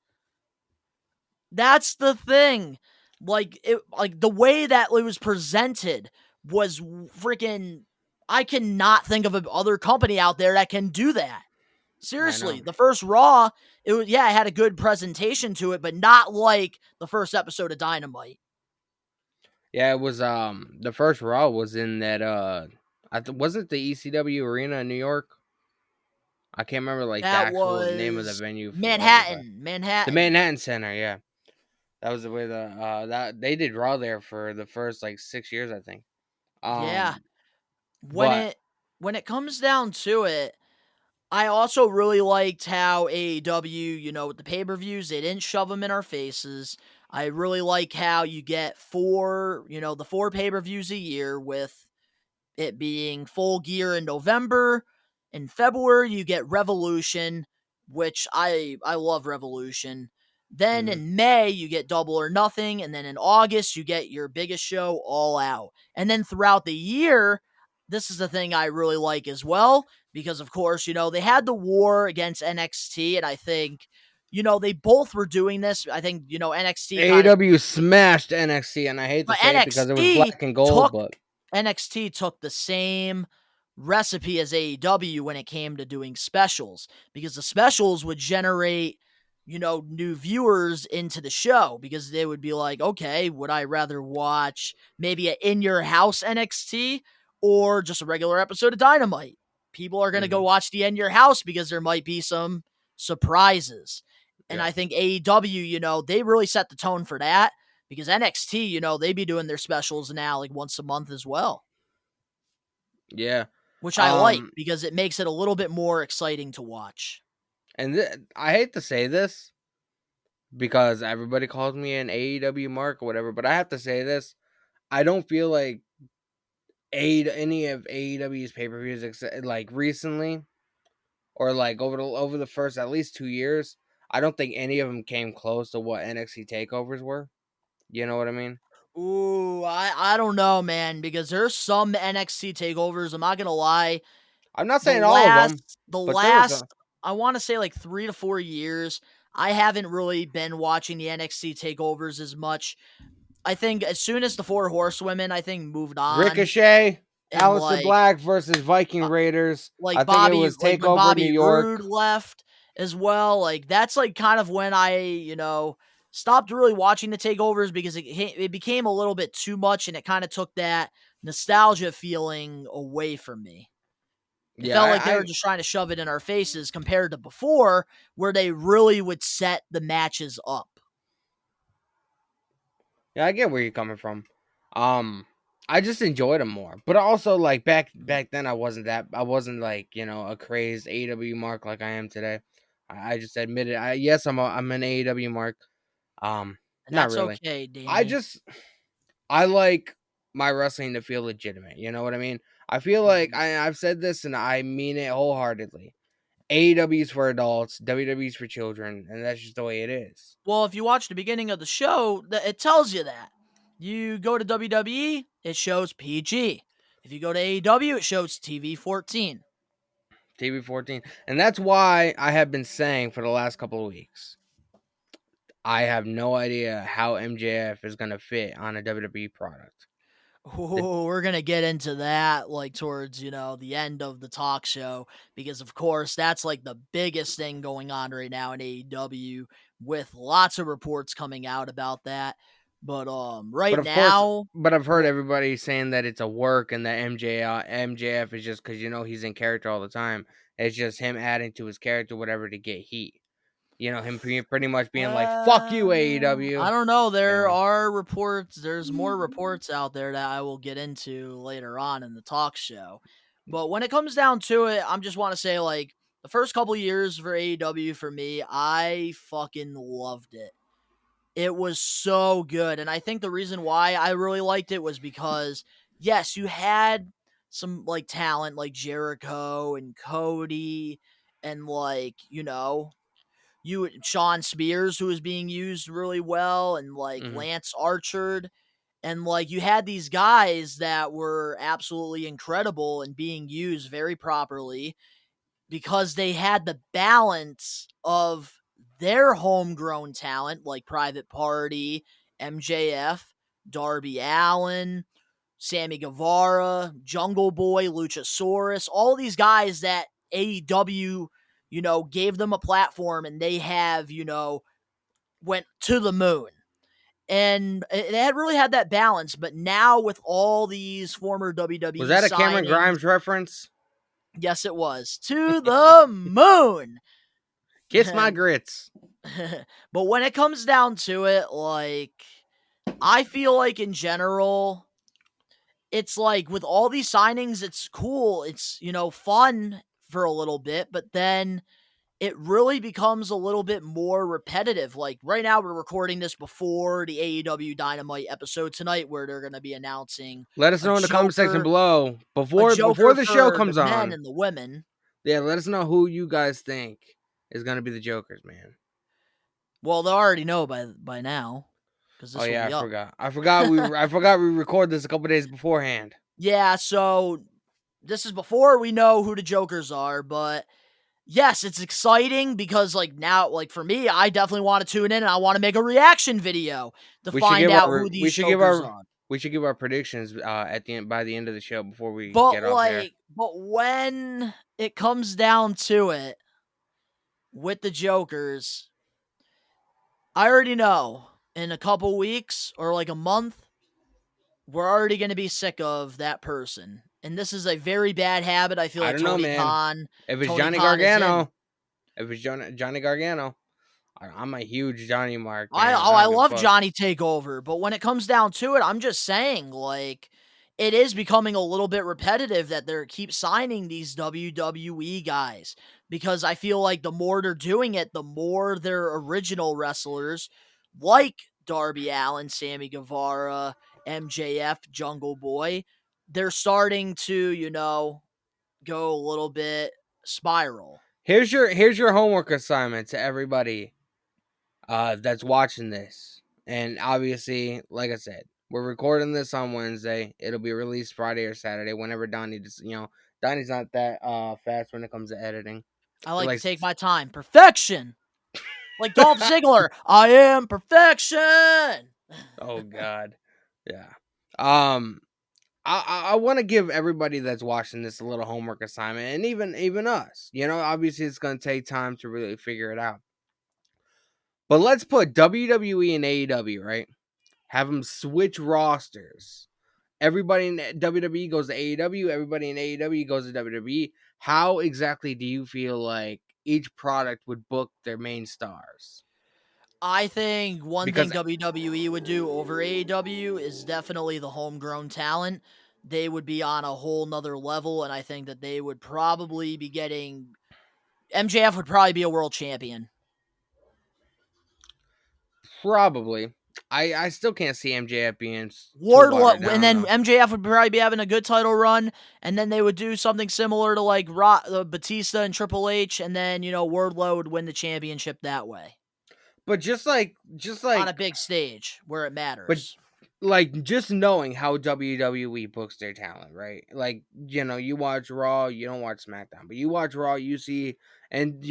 That's the thing. Like the way that it was presented was freaking, I cannot think of another company out there that can do that. I know. Seriously, the first Raw, it had a good presentation to it, but not like the first episode of Dynamite. Yeah, it was the first Raw was in that wasn't the ECW arena in New York? I can't remember like the That actual name of the was venue of it, but Manhattan. the Manhattan. Manhattan Center, yeah. That was the way that they did Raw there for the first like 6 years, I think. Yeah. Um When but it comes down to it, I also really liked how AEW, with the pay-per-views, they didn't shove them in our faces. I really like how you get the four pay-per-views a year, with it being Full Gear in November. In February, you get Revolution, which I love Revolution. Then mhm. in May, you get Double or Nothing. And then in August, you get your biggest show, All Out. And then throughout the year, this is the thing I really like as well, because of course, they had the war against NXT, and I think, they both were doing this. I think, NXT kind of, AEW smashed NXT, and I hate to but say it because it was black and gold, but NXT took the same recipe as AEW when it came to doing specials, because the specials would generate, new viewers into the show, because they would be like, okay, would I rather watch maybe an in your house NXT or just a regular episode of Dynamite? People are going to go mhm, watch the in your house because there might be some surprises. And yeah. I think AEW, they really set the tone for that, because NXT, they be doing their specials now like once a month as well. Yeah. which I like because it makes it a little bit more exciting to watch. And I hate to say this because everybody calls me an AEW mark or whatever, but I have to say this. I don't feel like any of AEW's pay-per-views like recently or like over the first at least 2 years, I don't think any of them came close to what NXT takeovers were. You know what I mean? Ooh, I don't know, man, because there's some NXT takeovers. I'm not gonna lie. I'm not The saying all of them, the but there's last, I want to say like 3 to 4 years, I haven't really been watching the NXT takeovers as much. I think as soon as the Four Horsewomen, I think moved on, Ricochet, and Aleister Black versus Viking Raiders. I think it was like when Takeover New Bobby Roode York. left as well. Like that's like kind of when I stopped really watching the takeovers because it became a little bit too much and it kind of took that nostalgia feeling away from me. It Yeah, felt like they were just trying to shove it in our faces compared to before, where they really would set the matches up. yeah, I get where you're coming from. I just enjoyed them more, but also like back then I wasn't like a crazed AEW mark like I am today. I just admit it. Yes, I'm an AEW mark. And Not that's really. okay, Danny. I like my wrestling to feel legitimate. You know what I mean? I feel like I've said this and I mean it wholeheartedly. AEW's for adults, WWE's for children, and that's just the way it is. Well, if you watch the beginning of the show, it tells you that. You go to WWE, it shows PG. If you go to AEW, it shows TV 14. TV 14. And that's why I have been saying for the last couple of weeks, I have no idea how MJF is going to fit on a WWE product. Oh, we're going to get into that like towards, the end of the talk show because of course that's like the biggest thing going on right now in AEW with lots of reports coming out about that. But right now, but I've heard everybody saying that it's a work and that MJF is just cuz he's in character all the time. It's just him adding to his character whatever to get heat. Him pretty much being like, fuck you, AEW. I don't know. There are reports. There's more reports out there that I will get into later on in the talk show. But when it comes down to it, I just want to say, like, the first couple years for AEW for me, I fucking loved it. It was so good. And I think the reason why I really liked it was because, yes, you had some, like, talent like Jericho and Cody and, like, Sean Spears, who was being used really well, and like Lance Archer, and like you had these guys that were absolutely incredible and being used very properly because they had the balance of their homegrown talent, like Private Party, MJF, Darby Allin, Sammy Guevara, Jungle Boy, Luchasaurus, all these guys that AEW, gave them a platform and they have, went to the moon. And it had really had that balance, but now with all these former WWE Was that a Cameron signings, Grimes reference? yes, it was. To the moon. Kiss my grits. But when it comes down to it, like, I feel like in general, it's like with all these signings, it's cool. It's, fun for a little bit, but then it really becomes a little bit more repetitive. Like right now, we're recording this before the AEW Dynamite episode tonight, where they're going to be announcing. Let us know in the comment section below before the show comes on. Men and the women. Yeah, let us know who you guys think is going to be the Jokers, man. Well, they already know by now. Oh yeah, I forgot we record this a couple days beforehand. Yeah, so this is before we know who the Jokers are, but yes, it's exciting because like now, like for me, I definitely want to tune in and I want to make a reaction video to find out who these Jokers are. We should give our predictions by the end of the show before we get off there. But when it comes down to it, with the Jokers, I already know in a couple weeks or like a month, we're already going to be sick of that person. And this is a very bad habit. I feel like Tony Khan. If it's Johnny Gargano, I'm a huge Johnny mark. I love Johnny Takeover, but when it comes down to it, I'm just saying, like, it is becoming a little bit repetitive that they keep signing these WWE guys, because I feel like the more they're doing it, the more their original wrestlers like Darby Allin, Sammy Guevara, MJF, Jungle Boy, they're starting to, go a little bit spiral. Here's your homework assignment to everybody that's watching this. And obviously, like I said, we're recording this on Wednesday. It'll be released Friday or Saturday, whenever Donnie just, Donnie's not that fast when it comes to editing. I like to Like, take my time. Perfection! Like Dolph Ziggler, I am perfection! oh God. Yeah. I want to give everybody that's watching this a little homework assignment, and even us. Obviously it's going to take time to really figure it out. But let's put WWE and AEW, right? Have them switch rosters. Everybody in WWE goes to AEW. Everybody in AEW goes to WWE. How exactly do you feel like each product would book their main stars? I think one thing Because WWE would do over AEW is definitely the homegrown talent. They would be on a whole nother level, and I think that they would probably be getting... MJF would probably be a world champion. probably, I still can't see MJF being too watered Wardlow, down, and then though. MJF would probably be having a good title run, and then they would do something similar to like Batista and Triple H, and then Wardlow would win the championship that way But just like on a big stage where it but matters. like just knowing how WWE books their talent, right? Like, you watch Raw, you don't watch SmackDown, but you watch Raw, you see, and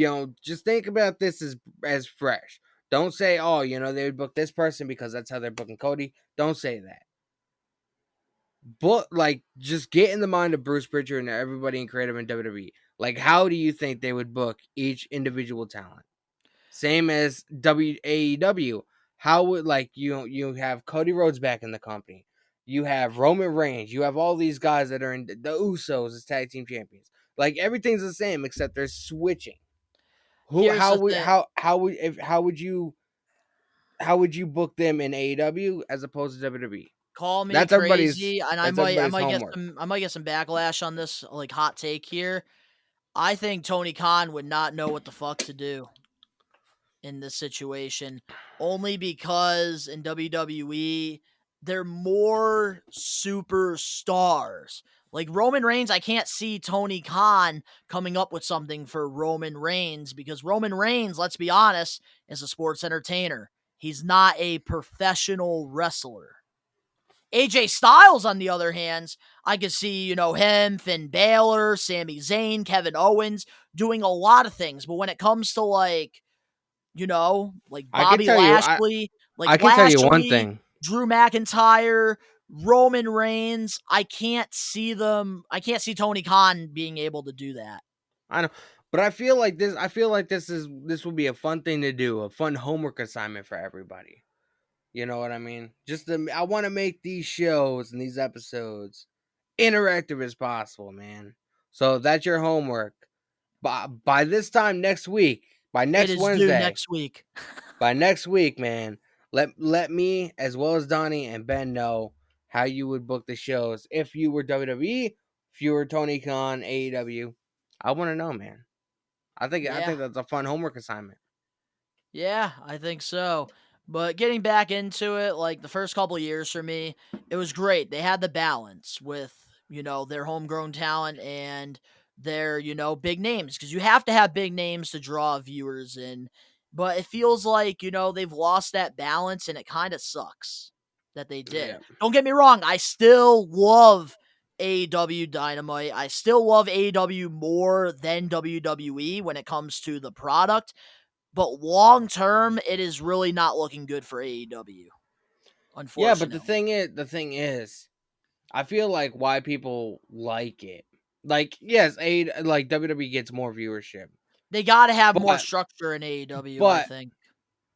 just think about this as fresh. Don't say, oh, they would book this person because that's how they're booking Cody. Don't say that. But like, just get in the mind of Bruce Pritchard and everybody in creative in WWE. Like, how do you think they would book each individual talent? Same as AEW. How would, like, you have Cody Rhodes back in the company. You have Roman Reigns. You have all these guys that are in the Usos as tag team champions. Like, everything's the same except they're switching. Here's the thing. How would you book them in AEW as opposed to WWE? Call me That's crazy, and I that's might everybody's homework. get some backlash on this like hot take here. I think Tony Khan would not know what the fuck to do in this situation, only because in WWE they're more superstars. Like Roman Reigns, I can't see Tony Khan coming up with something for Roman Reigns, because Roman Reigns, let's be honest, is a sports entertainer. He's not a professional wrestler. AJ Styles, on the other hand, I could see, him, Finn Balor, Sami Zayn, Kevin Owens doing a lot of things. But when it comes to like Bobby Lashley, I can tell you one thing. Drew McIntyre, Roman Reigns, I can't see Tony Khan being able to do that. I know, but I feel like this would be a fun thing to do, a fun homework assignment for everybody. You know what I mean? I want to make these shows and these episodes interactive as possible, man. So that's your homework. By this time next week, by next Wednesday, due next week. by next week, man, let me as well as Donnie and Ben know how you would book the shows if you were WWE, if you were Tony Khan, AEW. I want to know, man. I think that's a fun homework assignment. Yeah, I think so. But getting back into it, like the first couple years for me, it was great. They had the balance with, their homegrown talent and their, big names, because you have to have big names to draw viewers in. But it feels like, they've lost that balance, and it kind of sucks that they did. Yeah. Don't get me wrong. I still love AEW Dynamite. I still love AEW more than WWE when it comes to the product. But long term, it is really not looking good for AEW. Unfortunately. Yeah, but the thing is, I feel like why people like it. Like, yes, like WWE gets more viewership. They got to have more structure in AEW, I think.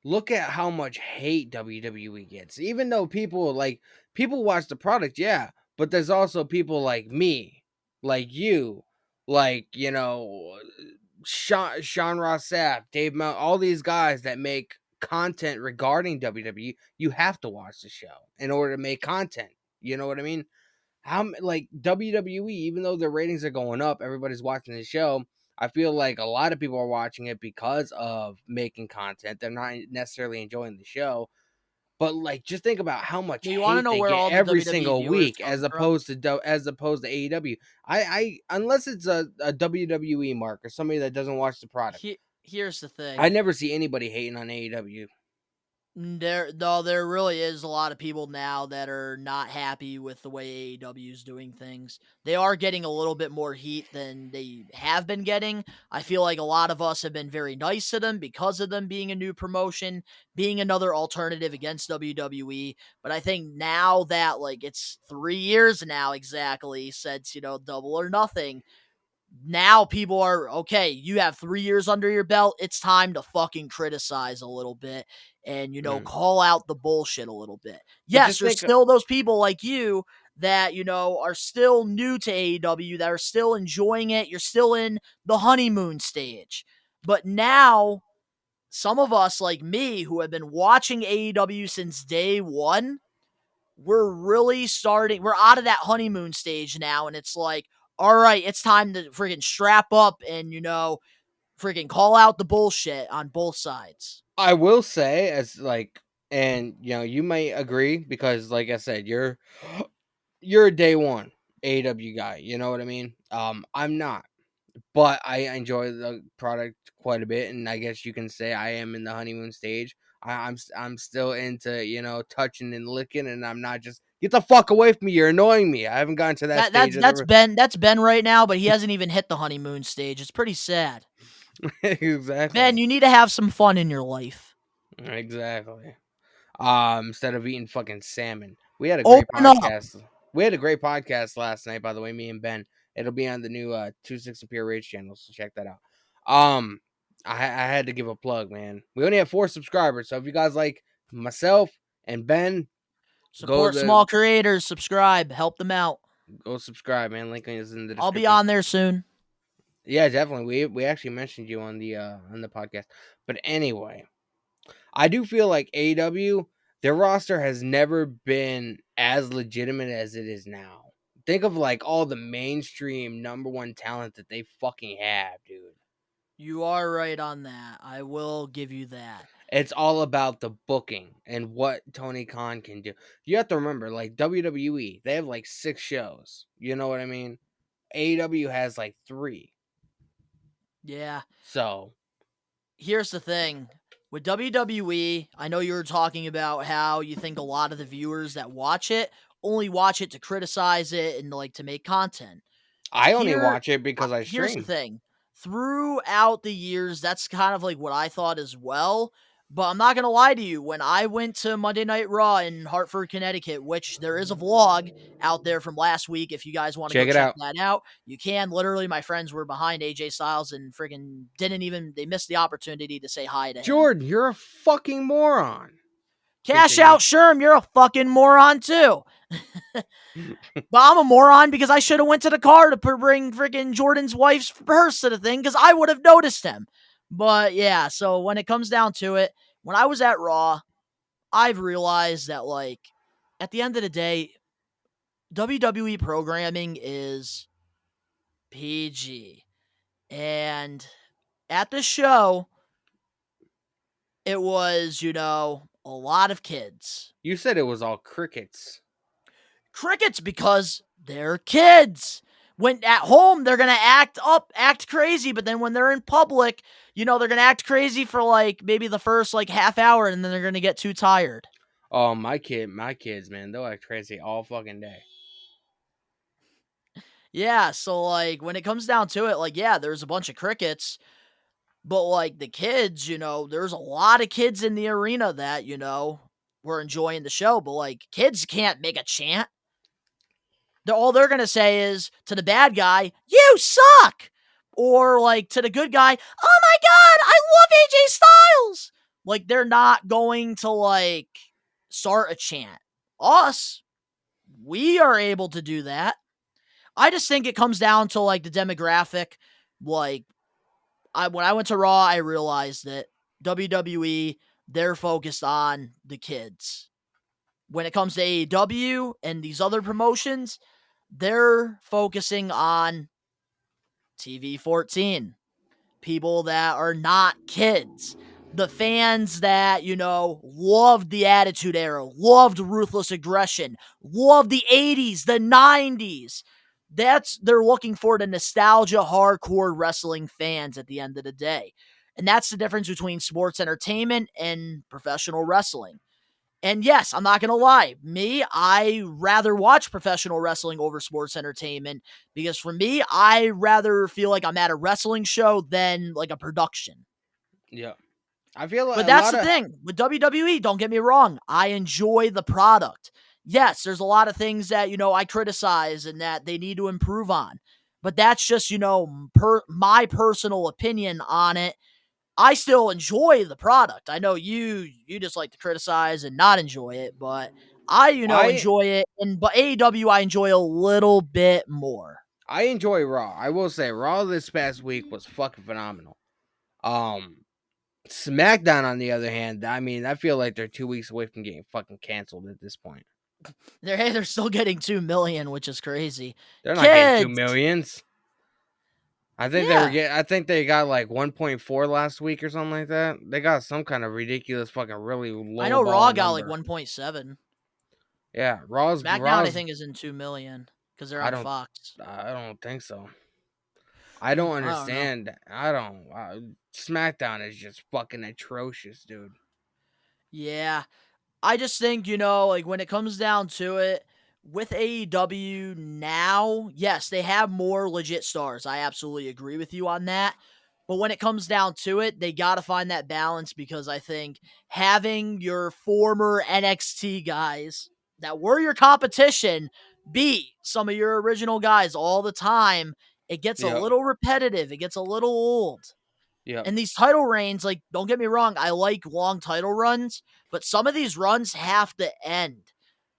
Look at how much hate WWE gets. Even though people watch the product, yeah, but there's also people like me, like you, like, Sean Ross Sapp, Dave Mount, all these guys that make content regarding WWE. You have to watch the show in order to make content. You know what I mean? like WWE, even though their ratings are going up, everybody's watching the show. I feel like a lot of people are watching it because of making content. They're not necessarily enjoying the show. But like, just think about how much You want to hate know they where get all the every WWE single viewers week, come as from? opposed to AEW. I unless it's a WWE mark or somebody that doesn't watch the product, Here's the I thing. never see anybody hating on AEW. There really is a lot of people now that are not happy with the way AEW is doing things. They are getting a little bit more heat than they have been getting. I feel like a lot of us have been very nice to them because of them being a new promotion, being another alternative against WWE. But I think now that like it's 3 years now exactly since, Double or Nothing, now people are okay. You have 3 years under your belt. It's time to fucking criticize a little bit and, call out the bullshit a little bit. But Yes, just there's think, still those people like you that, are still new to AEW, that are still enjoying it. You're still in the honeymoon stage. But now, some of us, like me, who have been watching AEW since day one, we're out of that honeymoon stage now, and it's like, all right, it's time to freaking strap up and, freaking call out the bullshit on both sides. I will say, as like, and you might agree because, like I said, you're a day one AEW guy. You know what I mean? I'm not. But I enjoy the product quite a bit, and I guess you can say I am in the honeymoon stage. I'm still into touching and licking, and I'm not just get the fuck away from me. You're annoying me. I haven't gotten to that That stage. that's that's Ben. That's Ben right now, but he hasn't even hit the honeymoon stage. It's pretty sad. Ben, Exactly, you need to have some fun in your life. exactly. Instead of eating fucking salmon, we had a great Open up. podcast. We had a great podcast last night, by the way. Me and Ben. It'll be on the new 26 Pure Rage channel, so check that out. I had to give a plug, man. We only have 4 subscribers, so if you guys like myself and Ben, Support small creators. Subscribe. Help them out. go subscribe, man. Link is in the I'll be description. on there soon. Yeah, definitely. We actually mentioned you on the podcast, but anyway, I do feel like AEW, their roster has never been as legitimate as it is now. Think of like all the mainstream number one talent that they fucking have, dude. You are right on that. I will give you that. It's all about the booking and what Tony Khan can do. You have to remember, like WWE, they have like 6 shows. You know what I mean? AEW has like 3. Yeah. So Here's the thing. With WWE, I know you were talking about how you think a lot of the viewers that watch it only watch it to criticize it and like to make content. I only Here, watch it because I here's the stream. thing. Throughout the years, that's kind of like what I thought as well. But I'm not going to lie to you. When I went to Monday Night Raw in Hartford, Connecticut, which there is a vlog out there from last week, if you guys want to go Check it check out. that out, you can. Literally, my friends were behind AJ Styles and friggin' they missed the opportunity to say hi to him. Jordan, you're a fucking moron. Cash out Sherm, you're a fucking moron too. But I'm a moron because I should have went to the car to bring freaking Jordan's wife's purse to the thing because I would have noticed him. But yeah, so when it comes down to it, when I was at Raw, I've realized that like at the end of the day, WWE programming is PG. And at the show, it was, a lot of kids. You said it was all crickets. Crickets because they're kids. When at home, they're going to act crazy, but then when they're in public, they're going to act crazy for like maybe the first like half hour and then they're going to get too tired. Oh, my kids, man, they'll act crazy all fucking day. Yeah, so like when it comes down to it, like, yeah, there's a bunch of crickets, but like the kids, there's a lot of kids in the arena that, were enjoying the show, but like kids can't make a chant. All they're going to say is to the bad guy, you suck. Or like to the good guy, oh my God, I love AJ Styles. Like they're not going to like start a chant. Us, we are able to do that. I just think it comes down to like the demographic. Like when I went to Raw, I realized that WWE, they're focused on the kids. When it comes to AEW and these other promotions, they're focusing on TV 14, people that are not kids. The fans that, loved the Attitude Era, loved Ruthless Aggression, loved the 80s, the 90s. They're looking for the nostalgia hardcore wrestling fans at the end of the day. And that's the difference between sports entertainment and professional wrestling. And yes, I'm not going to lie. I rather watch professional wrestling over sports entertainment because for me, I rather feel like I'm at a wrestling show than like a production. Yeah. I feel like But that's the thing with WWE. Don't get me wrong. I enjoy the product. Yes, there's a lot of things that, I criticize and that they need to improve on. But that's just, my personal opinion on it. I still enjoy the product. I know you just like to criticize and not enjoy it, but I, enjoy it. But AEW I enjoy a little bit more. I enjoy Raw. I will say Raw this past week was fucking phenomenal. SmackDown on the other hand, I mean, I feel like they're 2 weeks away from getting fucking canceled at this point. They're still getting 2 million, which is crazy. They're not getting 2 millions. I think they got like 1.4 last week or something like that. They got some kind of ridiculous fucking really low. I know Raw got like 1.7. Yeah, Raw's SmackDown I think is in 2 million because they're on Fox. I don't think so. I don't understand. SmackDown is just fucking atrocious, dude. Yeah. I just think, like when it comes down to it, with AEW now, yes, they have more legit stars. I absolutely agree with you on that. But when it comes down to it, they got to find that balance because I think having your former NXT guys that were your competition be some of your original guys all the time, it gets a little repetitive. It gets a little old. Yeah. And these title reigns, like, don't get me wrong, I like long title runs, but some of these runs have to end.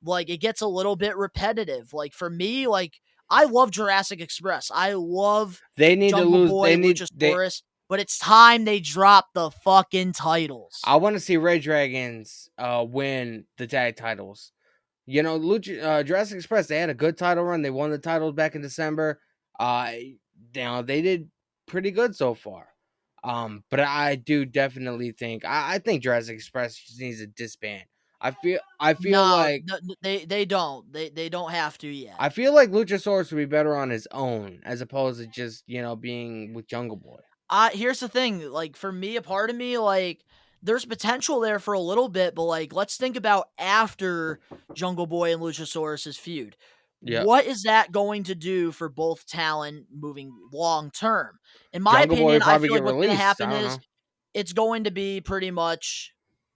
Like, it gets a little bit repetitive. Like, for me, like, I love Jurassic Express. I love Jungle Boy, Luchasaurus, but it's time they drop the fucking titles. I want to see Red Dragons win the tag titles. Jurassic Express, they had a good title run. They won the titles back in December. They did pretty good so far. But I do definitely think I think Jurassic Express just needs to disband. I feel like they don't. They don't have to yet. I feel like Luchasaurus would be better on his own as opposed to just, being with Jungle Boy. Here's the thing, like for me, a part of me, like there's potential there for a little bit, but like let's think about after Jungle Boy and Luchasaurus's feud. Yeah. What is that going to do for both talent moving long term? In my opinion, I feel like what's going to happen is it's going to be pretty much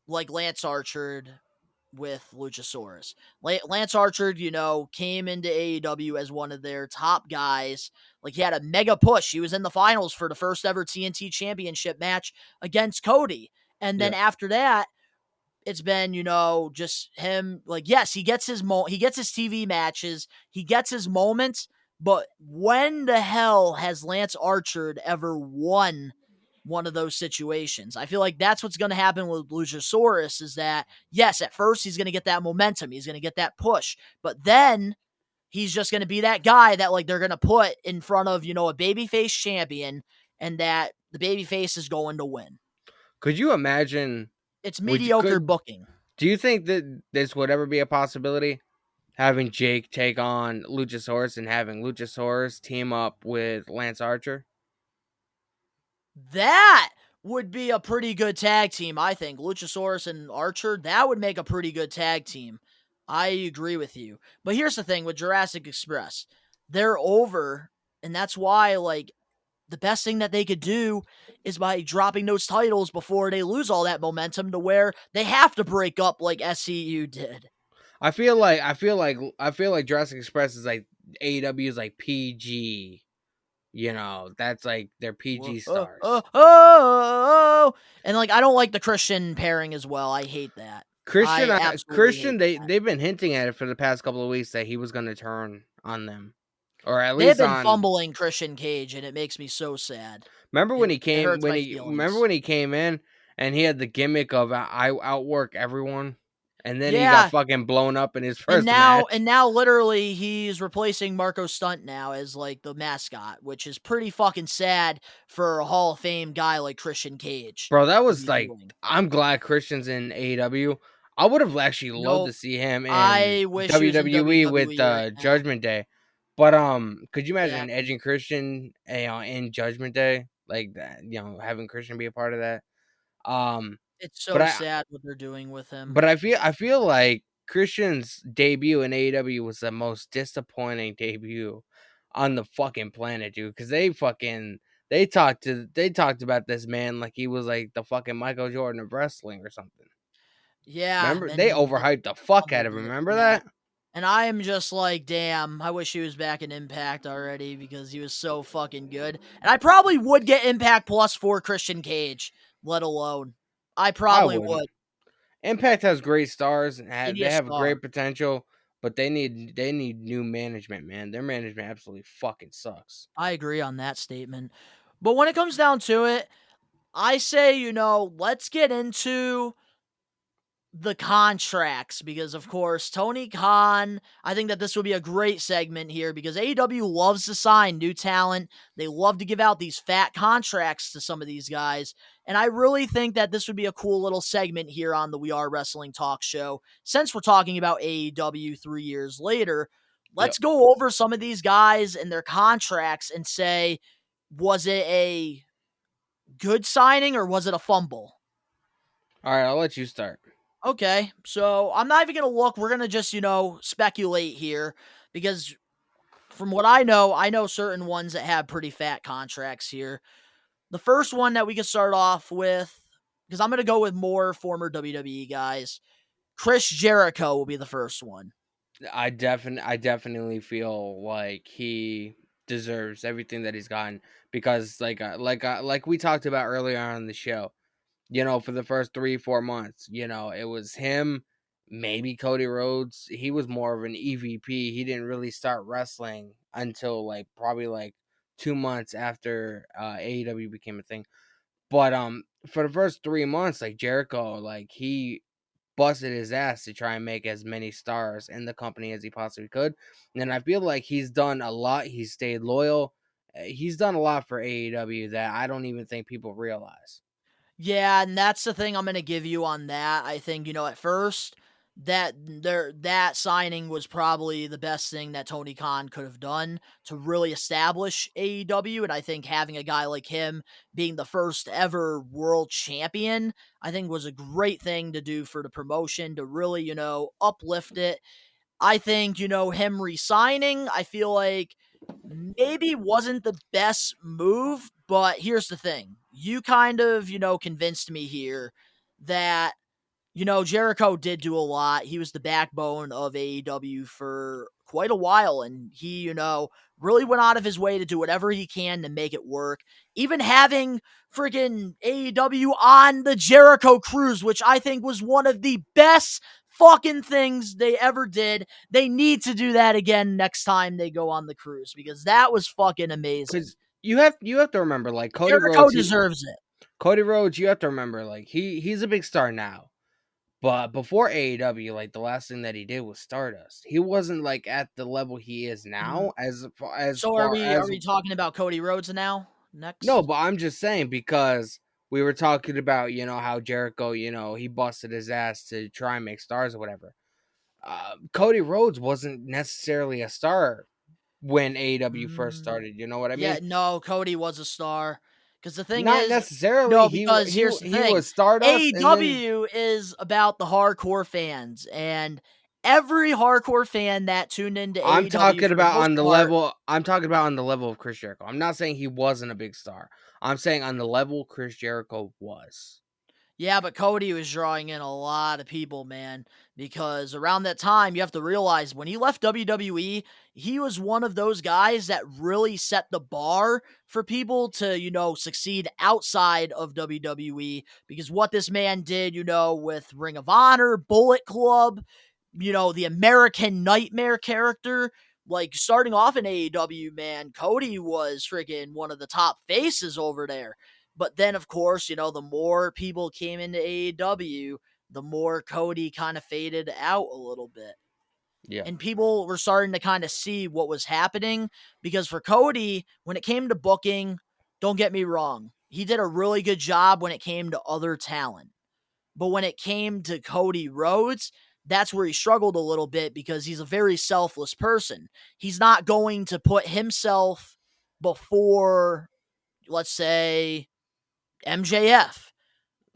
like Lance Archer with Luchasaurus. Lance Archer, came into AEW as one of their top guys. Like he had a mega push. He was in the finals for the first ever TNT Championship match against Cody. And then after that, it's been, just him. Like, yes, he gets his TV matches, he gets his moments, but when the hell has Lance Archer ever won one of those situations? I feel like that's what's going to happen with Luchasaurus is that, yes, at first he's going to get that momentum, he's going to get that push, but then he's just going to be that guy that like they're going to put in front of, a babyface champion and that the babyface is going to win. Could you imagine? It's mediocre booking. Do you think that this would ever be a possibility? Having Jake take on Luchasaurus and having Luchasaurus team up with Lance Archer? That would be a pretty good tag team, I think. Luchasaurus and Archer, that would make a pretty good tag team. I agree with you. But here's the thing with Jurassic Express. They're over, and that's why, like, the best thing that they could do is by dropping those titles before they lose all that momentum to where they have to break up like SCU did. I feel like Jurassic Express is like AEW's like PG. That's like their PG stars. And like I don't like the Christian pairing as well. I hate that. Christian, they've been hinting at it for the past couple of weeks that he was going to turn on them. Or at least they've been fumbling Christian Cage, and it makes me so sad. Remember when he came in and he had the gimmick of I outwork everyone, and then he got Yeah, fucking blown up in his and first match. now literally he's replacing Marco Stunt now as like the mascot, which is pretty fucking sad for a Hall of Fame guy like Christian Cage Bro, that to was be like, doing. I'm glad Christian's in AEW. I would have actually loved to Nope. see him in I wish he was in WWE with WWE right now. Judgment Day. But could you Yeah, imagine Edge and Christian, in Judgment Day, like that? Having Christian be a part of that. Um, it's but so I sad what they're doing with him. but I feel like Christian's debut in AEW was the most disappointing debut on the fucking planet, dude. Because they talked about this man like he was like the fucking Michael Jordan of wrestling or something. Yeah, Remember, they and overhyped the fuck out fumbled of him. it. Remember Yeah. that? And I am just like, damn, I wish he was back in Impact already because he was so fucking good. And I probably would get Impact Plus for Christian Cage, let alone. I I probably wouldn't. would. Impact has great stars and They need they a have star. great potential, but they need new management, man. Their management absolutely fucking sucks. I agree on that statement. But when it comes down to it, I say, let's get into the contracts because of course Tony Khan, I think that this will be a great segment here because AEW loves to sign new talent. They love to give out these fat contracts to some of these guys. And I really think that this would be a cool little segment here on the We Are Wrestling Talk show. Since we're talking about AEW 3 years later, Yep. let's go over some of these guys and their contracts and say, was it a good signing or was it a fumble? All right, I'll let you start. Okay, so I'm not even going to look. We're going to just, speculate here because from what I know certain ones that have pretty fat contracts here. The first one that we can start off with, because I'm going to go with more former WWE guys, Chris Jericho will be the first one. I definitely feel like he deserves everything that he's gotten because like we talked about earlier on the show, for the first 3-4 months, it was him, maybe Cody Rhodes. He was more of an EVP. He didn't really start wrestling until like probably like 2 months after AEW became a thing. But for the first 3 months, like Jericho, like he busted his ass to try and make as many stars in the company as he possibly could. And I feel like he's done a lot. He's stayed loyal. He's done a lot for AEW that I don't even think people realize. Yeah, and that's the thing I'm going to give you on that. I think, at first that signing was probably the best thing that Tony Khan could have done to really establish AEW, and I think having a guy like him being the first ever world champion, I think was a great thing to do for the promotion to really, uplift it. I think, him resigning, I feel like maybe wasn't the best move, but here's the thing. You kind of, convinced me here that, Jericho did do a lot. He was the backbone of AEW for quite a while, and he, really went out of his way to do whatever he can to make it work. Even having freaking AEW on the Jericho cruise, which I think was one of the best fucking things they ever did. They need to do that again next time they go on the cruise because that was fucking amazing. Because you have to remember, like Cody Jericho Rhodes, deserves it. you have to remember, like he's a big star now. But before AEW, like the last thing that he did was Stardust. He wasn't like at the level he is Mhm. now, as So are far we are as we talking about Cody Rhodes now? no. Next? But I'm just saying because we were talking about how Jericho, he busted his ass to try and make stars or whatever. Cody Rhodes wasn't necessarily a star when AEW first Mm, started. You know what I yeah, mean? no, Cody was a star. Because the thing Not is, necessarily. no, He because here's the he thing. was Stardust, and then AEW is about the hardcore fans, and every hardcore fan that tuned into I'm AEW talking for the about most on the part. level. I'm talking about on the level of Chris Jericho. I'm not saying he wasn't a big star. I'm saying on the level Chris Jericho was. Yeah, but Cody was drawing in a lot of people, man, because around that time, you have to realize when he left WWE, he was one of those guys that really set the bar for people to, succeed outside of WWE. Because what this man did, with Ring of Honor, Bullet Club, the American Nightmare character, like starting off in AEW, man, Cody was freaking one of the top faces over there. But then, of course, the more people came into AEW, the more Cody kind of faded out a little bit. Yeah. And people were starting to kind of see what was happening, because for Cody, when it came to booking, don't get me wrong, he did a really good job when it came to other talent. But when it came to Cody Rhodes, that's where he struggled a little bit, because he's a very selfless person. He's not going to put himself before, let's say, MJF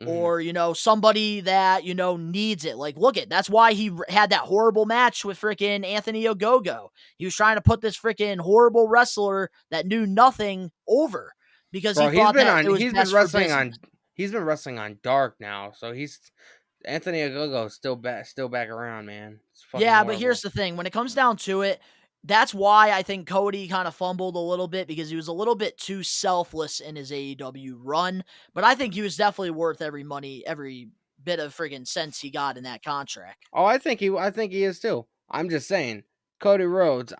or, somebody that, needs it. Like, look at, that's why he had that horrible match with freaking Anthony Ogogo. He was trying to put this freaking horrible wrestler that knew nothing over, because Bro, he thought that it was he's best been wrestling for business. he's been wrestling on Dark now, so Anthony Ogogo still back around, man. It's fucking Yeah, but horrible. here's the thing. When it comes down to it, that's why I think Cody kind of fumbled a little bit, because he was a little bit too selfless in his AEW run. But I think he was definitely worth every bit of friggin' sense he got in that contract. Oh, I think he is too. I'm just saying, Cody Rhodes,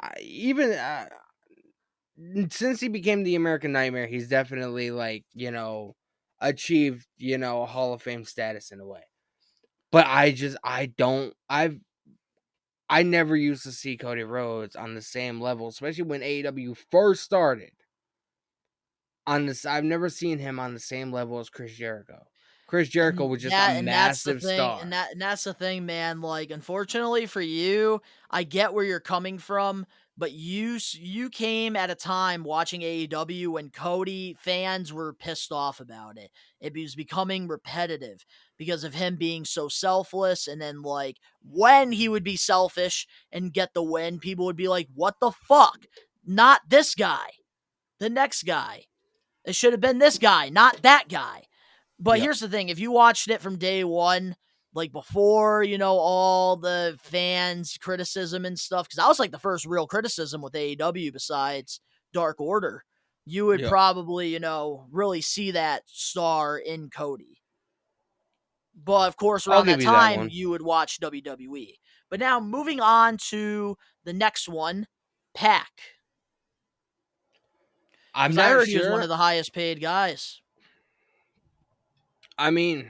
since he became the American Nightmare, he's definitely achieved Hall of Fame status in a way. But I never used to see Cody Rhodes on the same level, especially when AEW first started. I've never seen him on the same level as Chris Jericho. Chris Jericho was just a That's the massive thing, star. and that's the thing, man. Like, unfortunately for you, I get where you're coming from, but you came at a time watching AEW when Cody fans were pissed off about it. It was becoming repetitive because of him being so selfless, and then like when he would be selfish and get the win, people would be like, "What the fuck? Not this guy. The next guy. It should have been this guy, not that guy." But Yep. here's the thing. If you watched it from day one, like before, all the fans' criticism and stuff, because that was like the first real criticism with AEW besides Dark Order, you would Yep. probably, really see that star in Cody. But of course, I'll around give that you that time, one. you would watch WWE. But now moving on to the next one, Pac. I'm Because I not heard he was one sure. of the highest paid guys. I mean,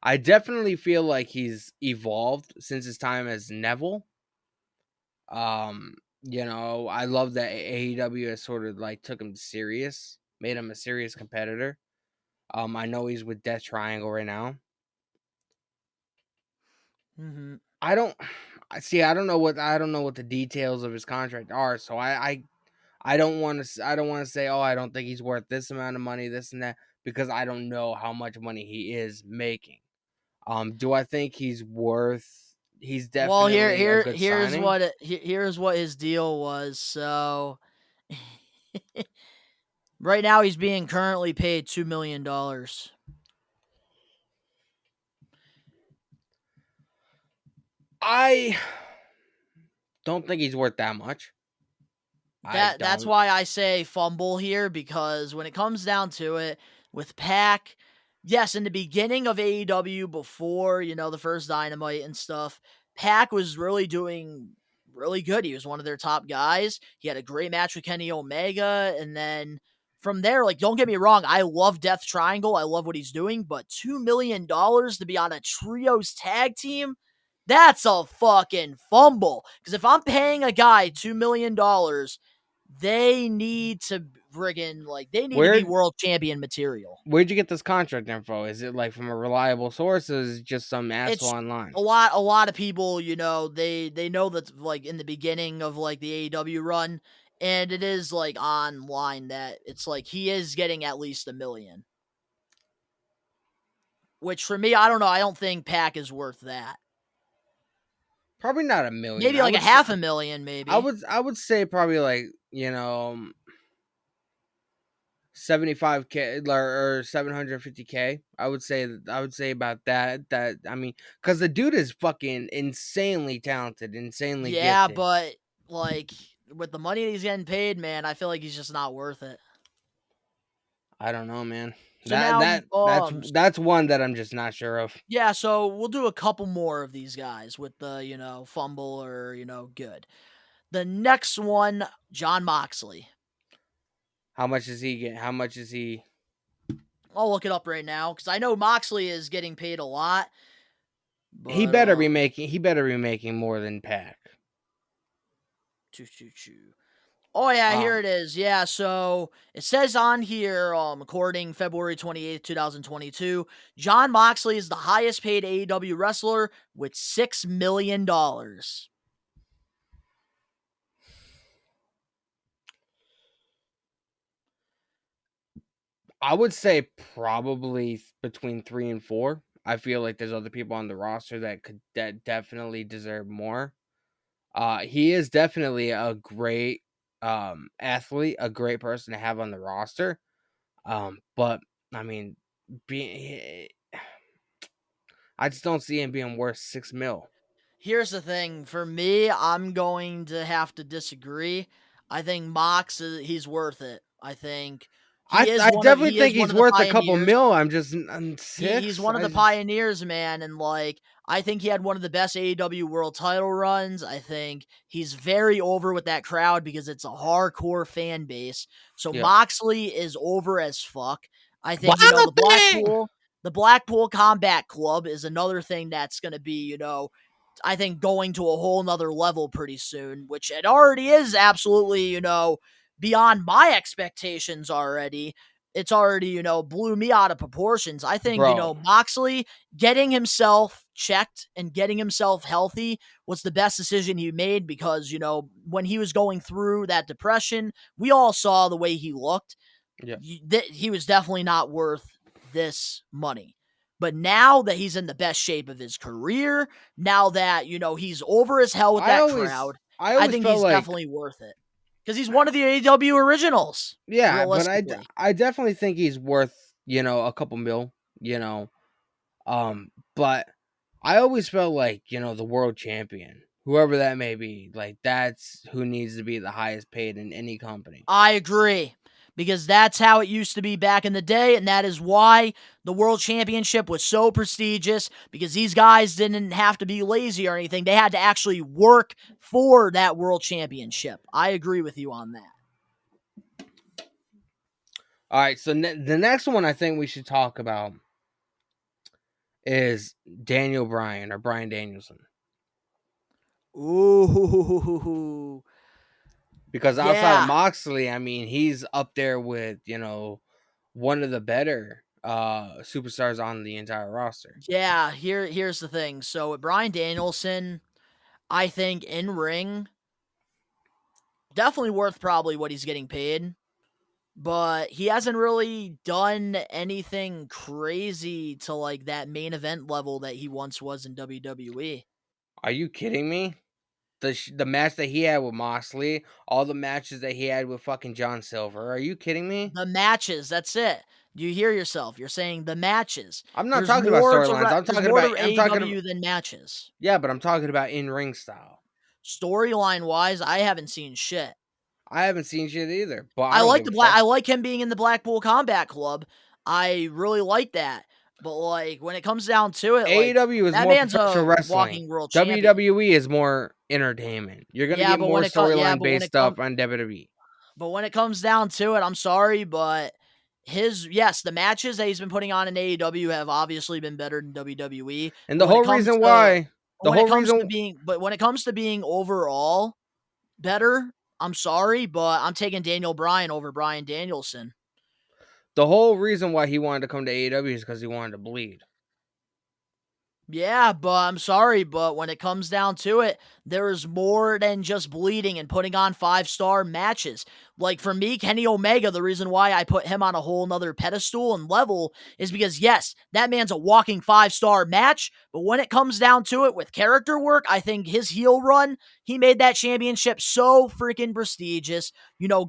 I definitely feel like he's evolved since his time as Neville. I love that AEW has sort of took him serious, made him a serious competitor. I know he's with Death Triangle right now. Mm-hmm. I don't I don't know what the details of his contract are, so I don't want to say, oh, I don't think he's worth this amount of money, this and that, because I don't know how much money he is making. Do I think he's definitely a good signing? Here's what his deal was. So right now he's being currently paid $2 million. I don't think he's worth that much. That's why I say fumble here, because when it comes down to it, with Pac, yes, in the beginning of AEW, before the first Dynamite and stuff, Pac was really doing really good. He was one of their top guys. He had a great match with Kenny Omega, and then from there, like, don't get me wrong, I love Death Triangle. I love what he's doing, but $2 million to be on a trios tag team, that's a fucking fumble. Because if I'm paying a guy $2 million, they need to they need to be world champion material. Where'd you get this contract info? Is it from a reliable source, or is it just some asshole It's online? a lot of people, they know that in the beginning of the AEW run, and it is online that it's he is getting at least $1 million. Which for me, I don't know. I don't think Pac is worth that. Probably not $1 million. Maybe a half a million, maybe. I would say probably 75K or 750K. I would say about that. I mean, because the dude is fucking insanely talented, insanely Yeah, gifted. but with the money he's getting paid, man, I feel like he's just not worth it. I don't know, man. So now, That's one that I'm just not sure of. yeah, so we'll do a couple more of these guys with the, fumble or, good. The next one, Jon Moxley. How much is he getting? How much is he? I'll look it up right now because I know Moxley is getting paid a lot. But, He better be making more than Pac. Oh, yeah, here it is. Yeah, so it says on here, according February 28th, 2022, Jon Moxley is the highest paid AEW wrestler with $6 million. I would say probably between 3 and 4. I feel like there's other people on the roster that definitely deserve more. He is definitely a great athlete, a great person to have on the roster. But I mean, I just don't see him being worth $6 million. Here's the thing. For me, I'm going to have to disagree. I think Mox, he's worth it. I think I definitely think he's worth a couple mil. I'm six. He's one of the pioneers, man, and like I think he had one of the best AEW World Title runs. I think he's very over with that crowd because it's a hardcore fan base. So Moxley is over as fuck. I think the Blackpool Combat Club is another thing that's going to be, I think going to a whole nother level pretty soon, which it already is absolutely, beyond my expectations already. It's already, blew me out of proportions. I think, Moxley getting himself checked and getting himself healthy was the best decision he made because, when he was going through that depression, we all saw the way he looked. Yeah. He was definitely not worth this money. But now that he's in the best shape of his career, now that, he's over as hell with that crowd, I think he's definitely worth it. Because he's one of the AEW originals. Yeah, but I definitely think he's worth, a couple mil, but I always felt like, the world champion, whoever that may be, like that's who needs to be the highest paid in any company. I agree. Because that's how it used to be back in the day, and that is why the World Championship was so prestigious, because these guys didn't have to be lazy or anything. They had to actually work for that World Championship. I agree with you on that. All right, so the next one I think we should talk about is Daniel Bryan, or Bryan Danielson. Ooh. Because outside of Moxley, I mean, he's up there with, one of the better superstars on the entire roster. Yeah, here's the thing. So with Bryan Danielson, I think in ring, definitely worth probably what he's getting paid. But he hasn't really done anything crazy to like that main event level that he once was in WWE. Are you kidding me? The match that he had with Moxley, all the matches that he had with fucking John Silver. Are you kidding me? The matches, that's it. You hear yourself. You're saying the matches. I'm not talking about storylines. I'm talking about AEW than matches. Yeah, but I'm talking about in-ring style. Storyline wise, I haven't seen shit. I haven't seen shit either. But I like him being in the Blackpool Combat Club. I really like that. But like when it comes down to it, AEW is more professional wrestling. Walking world champion. WWE is more entertainment. You're gonna get more storyline based stuff on WWE. But when it comes down to it, I'm sorry, but the matches that he's been putting on in AEW have obviously been better than WWE. And the whole reason why, when it comes to being overall better, I'm sorry, but I'm taking Daniel Bryan over Bryan Danielson. The whole reason why he wanted to come to AEW is because he wanted to bleed. Yeah, but I'm sorry, but when it comes down to it, there is more than just bleeding and putting on 5-star matches. Like for me, Kenny Omega, the reason why I put him on a whole nother pedestal and level is because yes, that man's a walking 5-star match, but when it comes down to it with character work, I think his heel run, he made that championship so freaking prestigious,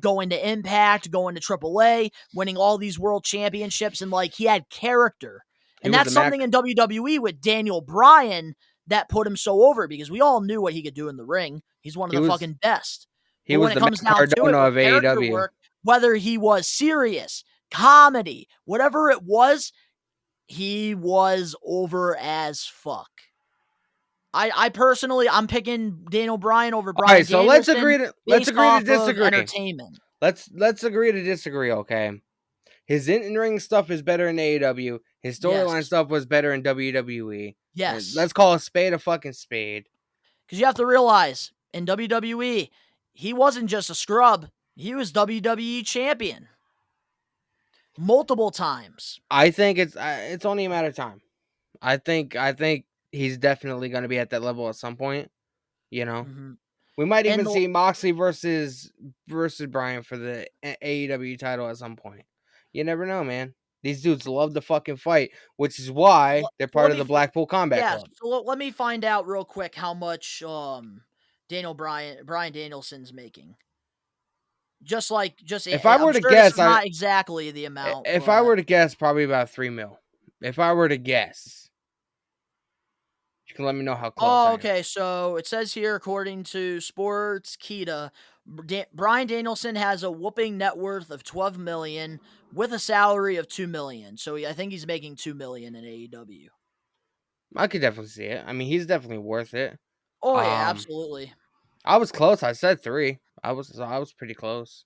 going to Impact, going to AAA, winning all these world championships, and like he had character. And that's something in WWE with Daniel Bryan that put him so over because we all knew what he could do in the ring. He's one of the fucking best. He was the Matt Cardona of AEW. Work, whether he was serious, comedy, whatever it was, he was over as fuck. I personally, I'm picking Daniel Bryan over Bryan. All right, so let's agree to disagree. Entertainment. Let's agree to disagree. Okay. His in-ring stuff is better in AEW. His storyline Yes. stuff was better in WWE. Yes. Let's call a spade a fucking spade. Because you have to realize, in WWE, he wasn't just a scrub. He was WWE champion. Multiple times. I think it's only a matter of time. I think he's definitely going to be at that level at some point. You know, Mm-hmm. we might And even see Moxley versus Bryan for the AEW title at some point. You never know, man. These dudes love to fucking fight, which is why they're part of the Blackpool Combat Club. So let me find out real quick how much Bryan Danielson's making. If I were to guess, not exactly the amount. If I were to guess, probably about $3 million. If I were to guess, you can let me know how close. Oh, okay. So it says here, according to Sportskeeda, Bryan Danielson has a whooping net worth of $12 million with a salary of $2 million. So I think he's making $2 million in AEW. I could definitely see it. I mean, he's definitely worth it. Oh yeah, absolutely. I was close. I said 3. I was pretty close.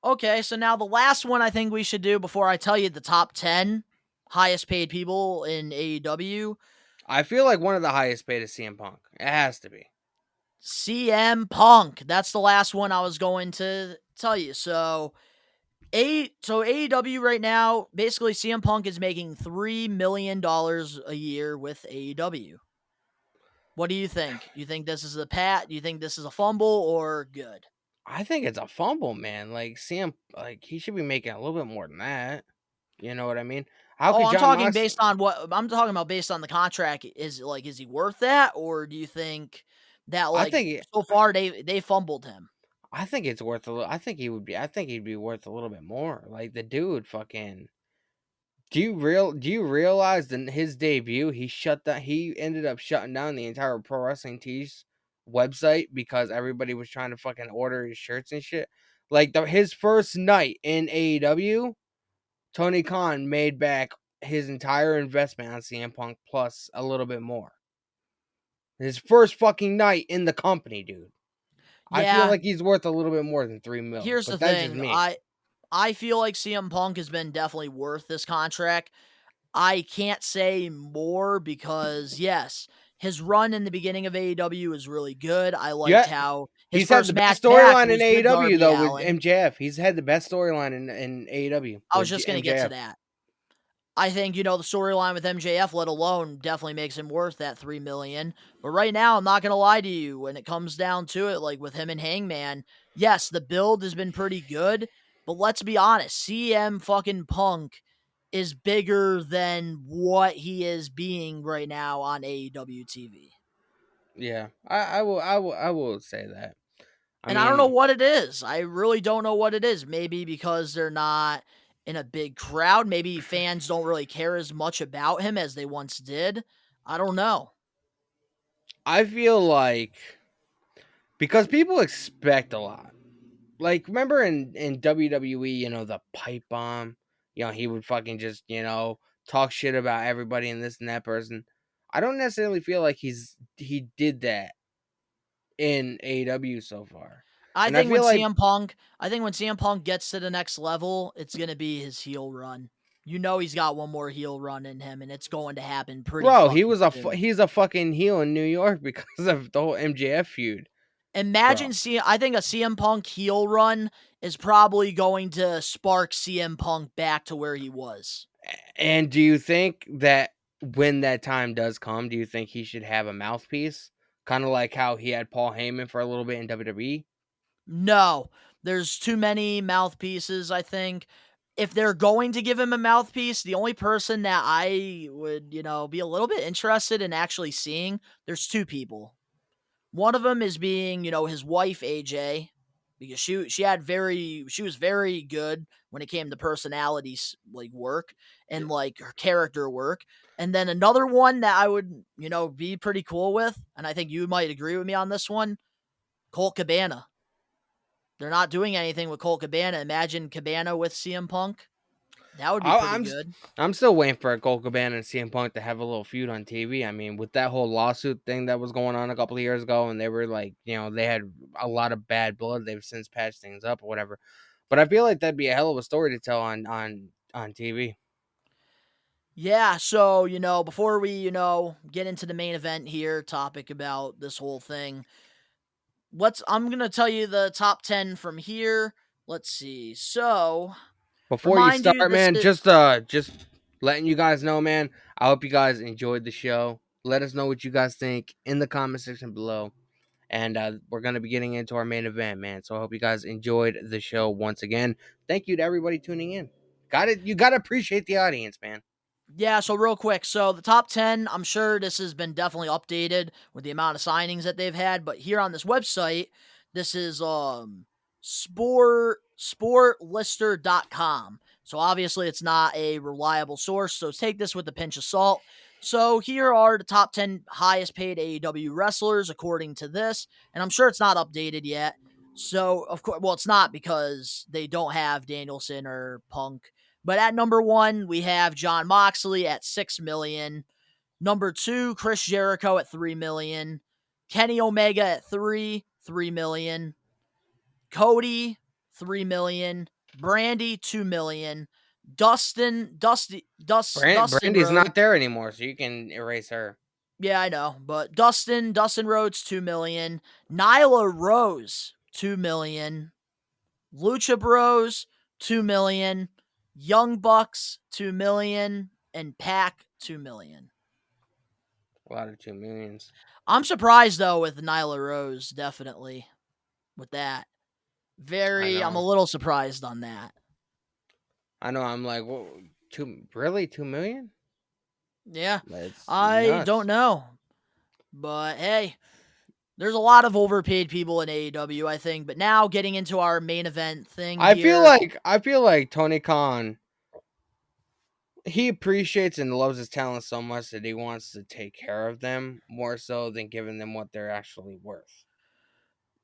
Okay, so now the last one I think we should do before I tell you the top 10 highest paid people in AEW. I feel like one of the highest paid is CM Punk. It has to be. CM Punk. That's the last one I was going to tell you. So AEW right now, basically CM Punk is making $3 million a year with AEW. What do you think? You think this is a pat? Do you think this is a fumble or good? I think it's a fumble, man. Like CM, like he should be making a little bit more than that. You know what I mean? I'm talking based on what I'm talking about. Based on the contract, is he worth that, or do you think that so far they fumbled him? I think it's worth a little. I think he'd be worth a little bit more. Like the dude, fucking. Do you realize that his debut, he ended up shutting down the entire Pro Wrestling Tees website because everybody was trying to fucking order his shirts and shit. Like his first night in AEW, Tony Khan made back his entire investment on CM Punk plus a little bit more. His first fucking night in the company, dude. Yeah. I feel like he's worth a little bit more than $3 million. Here's the thing. I feel like CM Punk has been definitely worth this contract. I can't say more because, yes, his run in the beginning of AEW was really good. I liked how he's had the best storyline in AEW, though, with MJF. He's had the best storyline in AEW. I was just going to get to that. I think, the storyline with MJF, let alone, definitely makes him worth that $3 million. But right now, I'm not going to lie to you. When it comes down to it, like with him and Hangman, yes, the build has been pretty good. But let's be honest, CM fucking Punk is bigger than what he is being right now on AEW TV. Yeah, I will say that. I don't know what it is. I really don't know what it is. Maybe because they're not in a big crowd. Maybe fans don't really care as much about him as they once did. I don't know. I feel like because people expect a lot. Like, remember in WWE, the pipe bomb? He would fucking just, talk shit about everybody and this and that person. I don't necessarily feel like he did that in AEW so far. I think when CM Punk gets to the next level, it's gonna be his heel run. He's got one more heel run in him, and it's going to happen pretty. Bro, he's a fucking heel in New York because of the whole MJF feud. Imagine I think a CM Punk heel run is probably going to spark CM Punk back to where he was. And do you think that when that time does come, do you think he should have a mouthpiece? Kind of like how he had Paul Heyman for a little bit in WWE? No, there's too many mouthpieces, I think. If they're going to give him a mouthpiece, the only person that I would, be a little bit interested in actually seeing, there's 2 people. One of them is being, his wife, AJ, because she was very good when it came to personality, like, work and, like, her character work. And then another one that I would, be pretty cool with, and I think you might agree with me on this one, Colt Cabana. They're not doing anything with Colt Cabana. Imagine Cabana with CM Punk. That would be pretty good. I'm still waiting for Colt Cabana and CM Punk to have a little feud on TV. I mean, with that whole lawsuit thing that was going on a couple of years ago, and they were like, they had a lot of bad blood. They've since patched things up or whatever. But I feel like that'd be a hell of a story to tell on on TV. Yeah, so, before we, get into the main event here, topic about this whole thing, I'm going to tell you the top 10 from here. Let's see. So, Before you remind you, start, this man, is, just letting you guys know, man. I hope you guys enjoyed the show. Let us know what you guys think in the comment section below. And we're going to be getting into our main event, man. So I hope you guys enjoyed the show once again. Thank you to everybody tuning in. You got to appreciate the audience, man. yeah, so real quick. So, the top 10, I'm sure this has been definitely updated with the amount of signings that they've had. But here on this website, this is sportlister.com. So obviously it's not a reliable source, so take this with a pinch of salt. So here are the top 10 highest paid AEW wrestlers according to this, and I'm sure it's not updated yet. So of course, well, it's not because they don't have Danielson or Punk. But at number 1, we have Jon Moxley at 6 million. Number 2, Chris Jericho at 3 million. Kenny Omega at 3 million. Cody, 3 million. Brandy, 2 million. Dustin Brandy's Rhodes. not there anymore, so you can erase her. Yeah, I know. But Dustin Rhodes, 2 million. Nyla Rose, 2 million. Lucha Bros, 2 million. Young Bucks, 2 million. And Pac, 2 million. A lot of 2 millions. I'm surprised, though, with Nyla Rose, definitely. With that. I'm a little surprised on that. I know. I'm like, what? 2 million? Yeah. That's I nuts. don't know. But hey, there's a lot of overpaid people in AEW, I think. But now getting into our main event thing I here. feel like Tony Khan, he appreciates and loves his talent so much that he wants to take care of them more so than giving them what they're actually worth.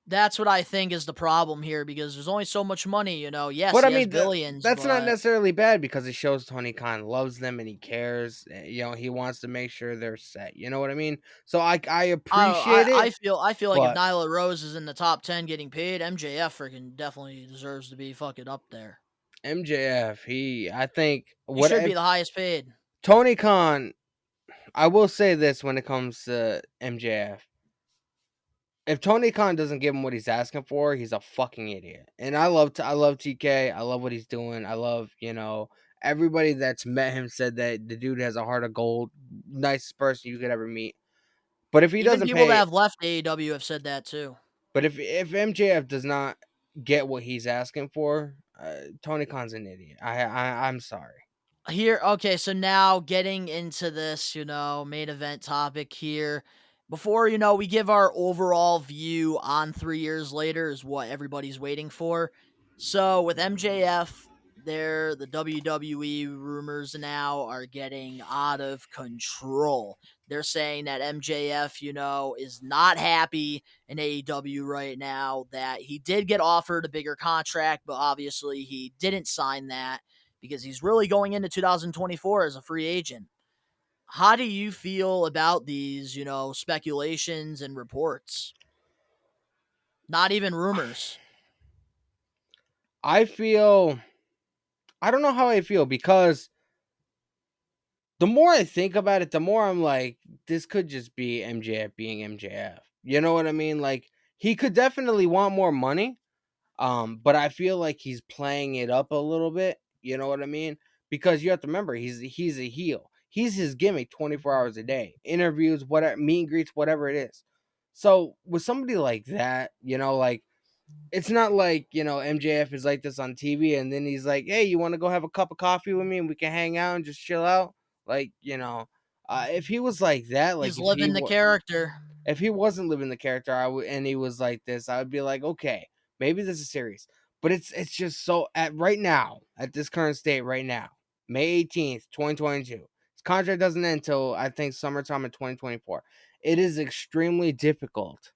That's what I think is the problem here because there's only so much money, Yes, But I he has mean, billions, that's not but necessarily bad because it shows Tony Khan loves them and he cares. He wants to make sure they're set. You know what I mean? So I appreciate it, I feel like if but Nyla Rose is in the top 10 getting paid, MJF freaking definitely deserves to be fucking up there. MJF, I think He should be the highest paid. Tony Khan. I will say this when it comes to MJF. If Tony Khan doesn't give him what he's asking for, he's a fucking idiot. And I love TK. I love what he's doing. I love, everybody that's met him said that the dude has a heart of gold, nicest person you could ever meet. But if he Even doesn't people that pay, have left AEW have said that too. but if MJF does not get what he's asking for, Tony Khan's an idiot. I'm sorry. Here, okay, so now getting into this, main event topic here. Before, we give our overall view on 3 years later is what everybody's waiting for. So with MJF, the WWE rumors now are getting out of control. They're saying that MJF, is not happy in AEW right now, that he did get offered a bigger contract, but obviously he didn't sign that because he's really going into 2024 as a free agent. How do you feel about these, speculations and reports? Not even rumors. I don't know how I feel because the more I think about it, the more I'm like, this could just be MJF being MJF. You know what I mean? Like, he could definitely want more money. But I feel like he's playing it up a little bit. You know what I mean? Because you have to remember, he's a heel. He's his gimmick 24 hours a day. Interviews, whatever, meet and greets, whatever it is. So with somebody like that, like, it's not like, MJF is like this on TV and then he's like, hey, you want to go have a cup of coffee with me and we can hang out and just chill out? Like, if he was like that, like He's living the character. if he wasn't living the character, and he was like this, I would be like, okay, maybe this is serious. But it's just so at right now, at this current state right now, May 18th, 2022. His contract doesn't end until I think summertime of 2024. It is extremely difficult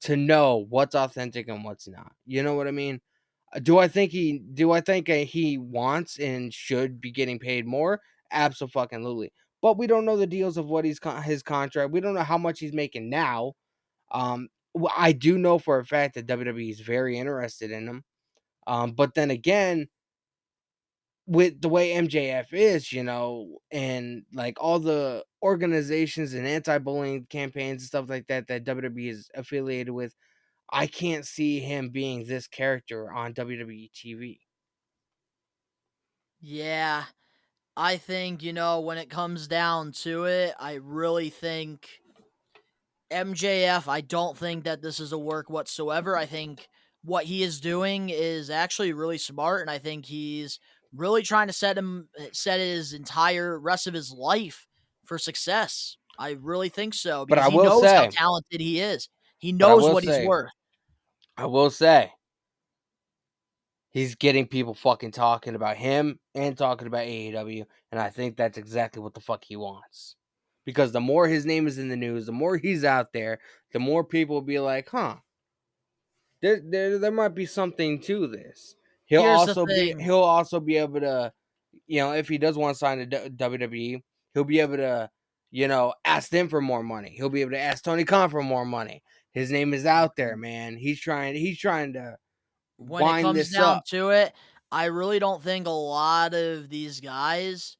to know what's authentic and what's not. You know what I mean? Do I think he wants and should be getting paid more? Absolutely. But we don't know the deals of what his contract. We don't know how much he's making now. I do know for a fact that WWE is very interested in him. But then again, with the way MJF is, and like all the organizations and anti-bullying campaigns and stuff like that that WWE is affiliated with, I can't see him being this character on WWE TV. Yeah, I think, when it comes down to it, I really think MJF, I don't think that this is a work whatsoever. I think what he is doing is actually really smart, and I think he's really trying to set his entire rest of his life for success. I really think so But because I he will knows how say, talented he is. He but I knows will what he's say, worth. I will say, he's getting people fucking talking about him and talking about AEW, and I think that's exactly what the fuck he wants. Because the more his name is in the news, the more he's out there, the more people will be like, huh, there might be something to this. Here's the thing. He'll also be able to, if he does want to sign to WWE, he'll be able to, ask them for more money. He'll be able to ask Tony Khan for more money. His name is out there, man. He's trying to When it wind comes this down up. to it, I really don't think a lot of these guys,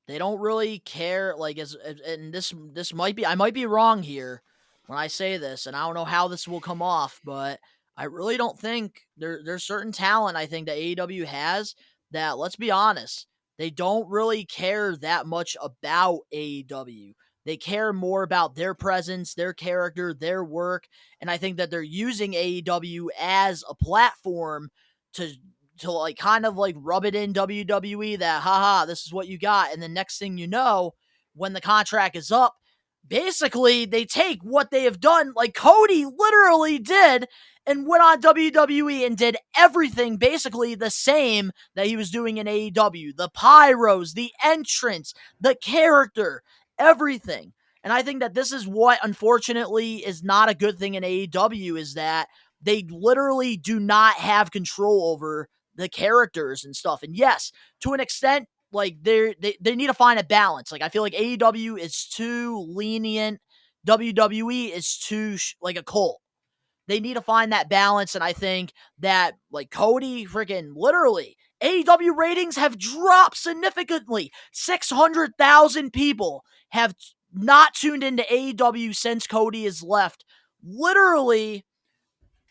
they don't really care. Like, and this might be, I might be wrong here when I say this, and I don't know how this will come off, but I really don't think there's certain talent I think that AEW has that, let's be honest, they don't really care that much about AEW. They care more about their presence, their character, their work, and I think that they're using AEW as a platform to like kind of like rub it in WWE that haha, this is what you got. And the next thing you know, when the contract is up, basically they take what they have done, like Cody literally did, and went on WWE and did everything basically the same that he was doing in AEW. The pyros, the entrance, the character, everything. And I think that this is what, unfortunately, is not a good thing in AEW, is that they literally do not have control over the characters and stuff. And yes, to an extent, like they need to find a balance. Like I feel like AEW is too lenient, WWE is too like a cult. They need to find that balance, and I think that like Cody, freaking literally, AEW ratings have dropped significantly. 600,000 people have not tuned into AEW since Cody has left. Literally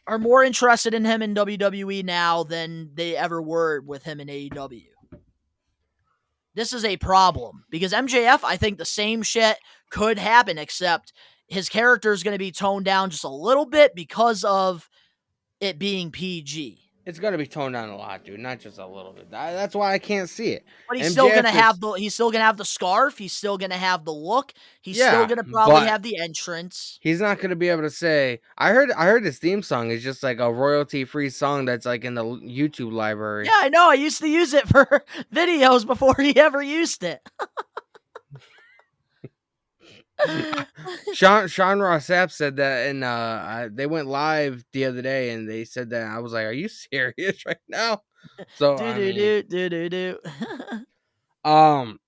are more interested in him in WWE now than they ever were with him in AEW. This is a problem because MJF, I think the same shit could happen, except his character is going to be toned down just a little bit because of it being PG. It's gonna be toned down a lot, dude. Not just a little bit. That's why I can't see it. But he's still gonna MJF have is the scarf. He's still gonna have the look. He's still yeah, gonna probably but have the entrance. he's not gonna be able to say. I heard his theme song is just like a royalty free song that's like in the YouTube library. Yeah, I know. I used to use it for videos before he ever used it. Sean Ross Sapp said that, and they went live the other day, and they said that. I was like, "Are you serious right now?" So do I do mean, do do do do. um,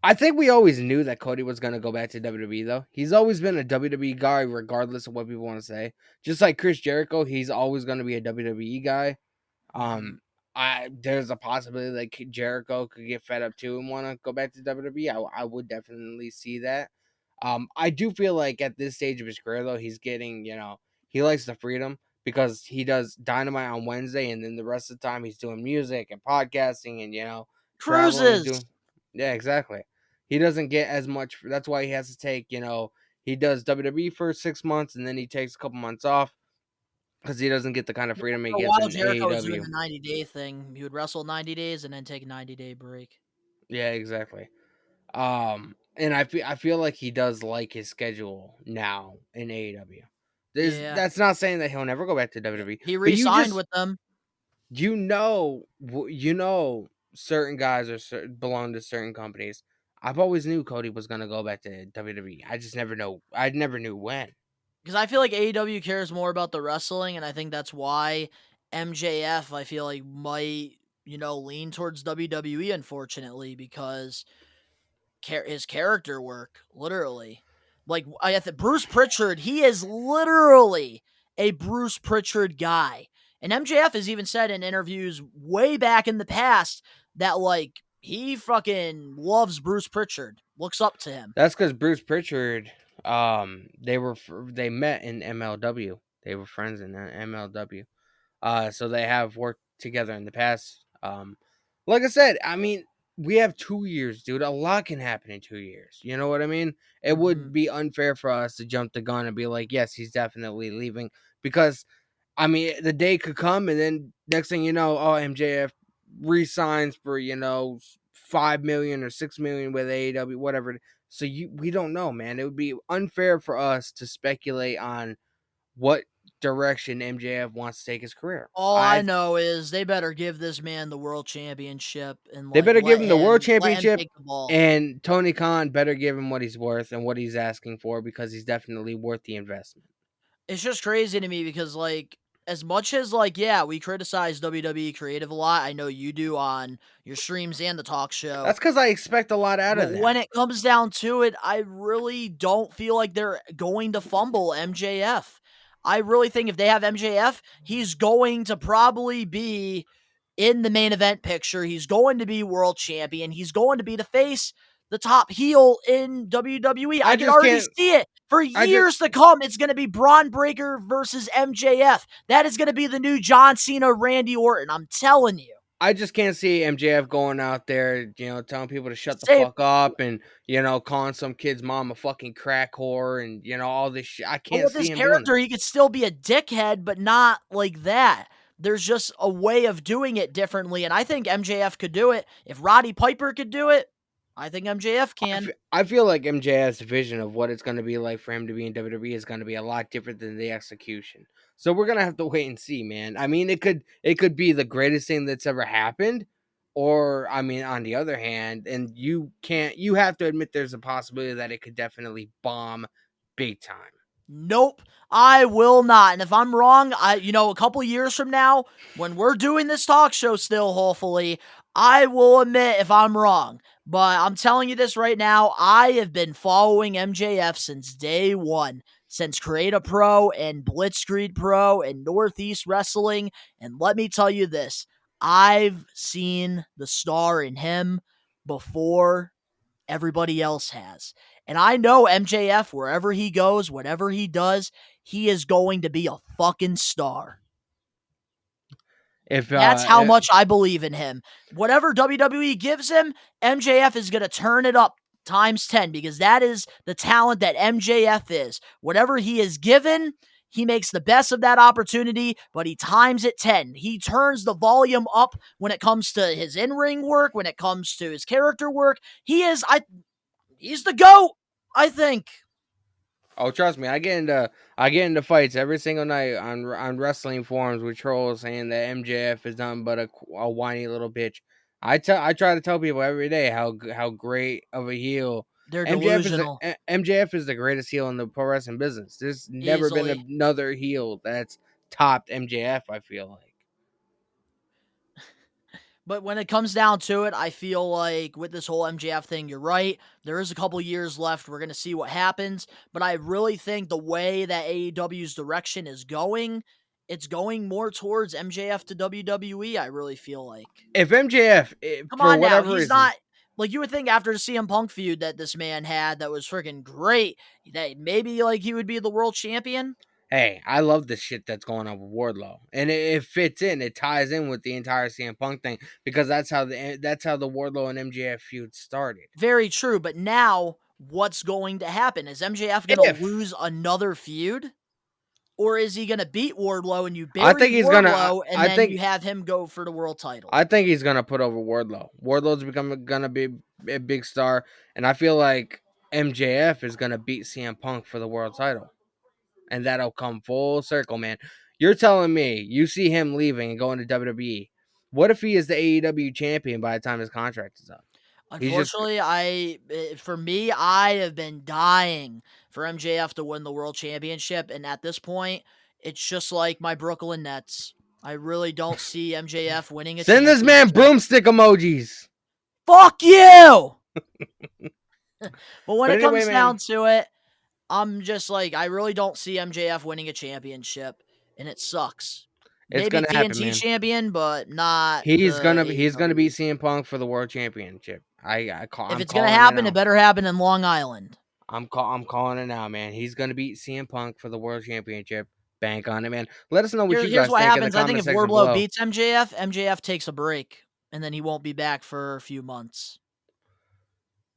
I think we always knew that Cody was gonna go back to WWE, though. He's always been a WWE guy, regardless of what people want to say. Just like Chris Jericho, he's always gonna be a WWE guy. Um, there's a possibility that Jericho could get fed up too and want to go back to WWE. I would definitely see that. I do feel like at this stage of his career, though, he's getting, he likes the freedom because he does Dynamite on Wednesday, and then the rest of the time he's doing music and podcasting and, traveling, Cruises. doing, yeah, exactly. He doesn't get as much. That's why he has to take, he does WWE for 6 months and then he takes a couple months off because he doesn't get the kind of freedom he For a gets while, in Jericho was doing AEW. the 90-day thing. He would wrestle 90 days and then take a 90-day break. Yeah, exactly. And I feel like he does like his schedule now in AEW. Yeah. That's not saying that he'll never go back to WWE, He but re-signed with them. you know, certain guys belong to certain companies. I've always knew Cody was gonna go back to WWE. I just never know. I never knew when. Because I feel like AEW cares more about the wrestling, and I think that's why MJF, I feel like, might, lean towards WWE, unfortunately, because his character work, literally. Like, Bruce Pritchard, he is literally a Bruce Pritchard guy. And MJF has even said in interviews way back in the past that, like, he fucking loves Bruce Pritchard, looks up to him. That's because Bruce Pritchard, they met in MLW. They were friends in MLW. So they have worked together in the past. Like I said, I mean, we have 2 years, dude. A lot can happen in 2 years. You know what I mean? It would be unfair for us to jump the gun and be like, yes, he's definitely leaving. Because, I mean, the day could come and then next thing you know, MJF resigns for, 5 million or 6 million with AEW, whatever. So we don't know, man. It would be unfair for us to speculate on what direction MJF wants to take his career. All I know is they better give this man the world championship and They like better give let him the world him championship, take the ball. and Tony Khan better give him what he's worth and what he's asking for, because he's definitely worth the investment. It's just crazy to me because, like, as much as, like, yeah, we criticize WWE creative a lot. I know you do on your streams and the talk show. That's because I expect a lot out of But them. when it comes down to it, I really don't feel like they're going to fumble MJF. I really think if they have MJF, he's going to probably be in the main event picture. He's going to be world champion. He's going to be the face, the top heel in WWE. I can already see it. For years to come, it's going to be Braun Breaker versus MJF. That is going to be the new John Cena, Randy Orton. I'm telling you. I just can't see MJF going out there, telling people to shut the fuck up and, calling some kid's mom a fucking crack whore and, all this shit. I can't see him doing that. With his character, he could still be a dickhead, but not like that. There's just a way of doing it differently, and I think MJF could do it. If Roddy Piper could do it, I think MJF can. I feel like MJF's vision of what it's going to be like for him to be in WWE is going to be a lot different than the execution. So we're going to have to wait and see, man. I mean, it could be the greatest thing that's ever happened, or I mean, on the other hand, and you have to admit there's a possibility that it could definitely bomb big time. Nope, I will not. And if I'm wrong, a couple years from now, when we're doing this talk show still, hopefully, I will admit if I'm wrong. But I'm telling you this right now, I have been following MJF since day one, since Create a Pro and Blitzkrieg Pro and Northeast Wrestling. And let me tell you this, I've seen the star in him before everybody else has. And I know MJF, wherever he goes, whatever he does, he is going to be a fucking star. That's how much I believe in him. Whatever WWE gives him, MJF is going to turn it up times 10 because that is the talent that MJF is. Whatever he is given, he makes the best of that opportunity, but he times it 10. He turns the volume up when it comes to his in-ring work, when it comes to his character work. He's the GOAT, I think. Oh, trust me, I get into fights every single night on wrestling forums with trolls saying that MJF is nothing but a whiny little bitch. I try to tell people every day how great of a heel. They're delusional. MJF is the greatest heel in the pro wrestling business. There's never been another heel that's topped MJF, I feel like. But when it comes down to it, I feel like with this whole MJF thing, you're right. There is a couple years left. We're going to see what happens. But I really think the way that AEW's direction is going, it's going more towards MJF to WWE, I really feel like. If MJF, come on now, he's not... Like, you would think after the CM Punk feud that this man had that was freaking great, that maybe, like, he would be the world champion. Hey, I love the shit that's going on with Wardlow, and it fits in. It ties in with the entire CM Punk thing because that's how the Wardlow and MJF feud started. Very true, but now what's going to happen? Is MJF going to lose another feud, or is he going to beat Wardlow and you bury Wardlow and then you have him go for the world title? I think he's going to put over Wardlow. Wardlow's going to be a big star, and I feel like MJF is going to beat CM Punk for the world title. And that'll come full circle, man. You're telling me you see him leaving and going to WWE. What if he is the AEW champion by the time his contract is up? Unfortunately, I have been dying for MJF to win the world championship. And at this point, it's just like my Brooklyn Nets. I really don't see MJF winning a championship. Send this man broomstick emojis. Fuck you! But when it comes down to it, I'm just like, I really don't see MJF winning a championship, and it sucks. It's Maybe gonna happen, TNT man. champion, but not He's the gonna beat AEW. CM Punk for the World Championship. If I'm it's gonna calling it happen, now. it better happen in Long Island. I'm calling it now, man. He's gonna beat CM Punk for the World Championship. Bank on it, man. Let us know what you Here's guys what think in the happens. I think comment if section Wardlow below. beats MJF takes a break, and then he won't be back for a few months.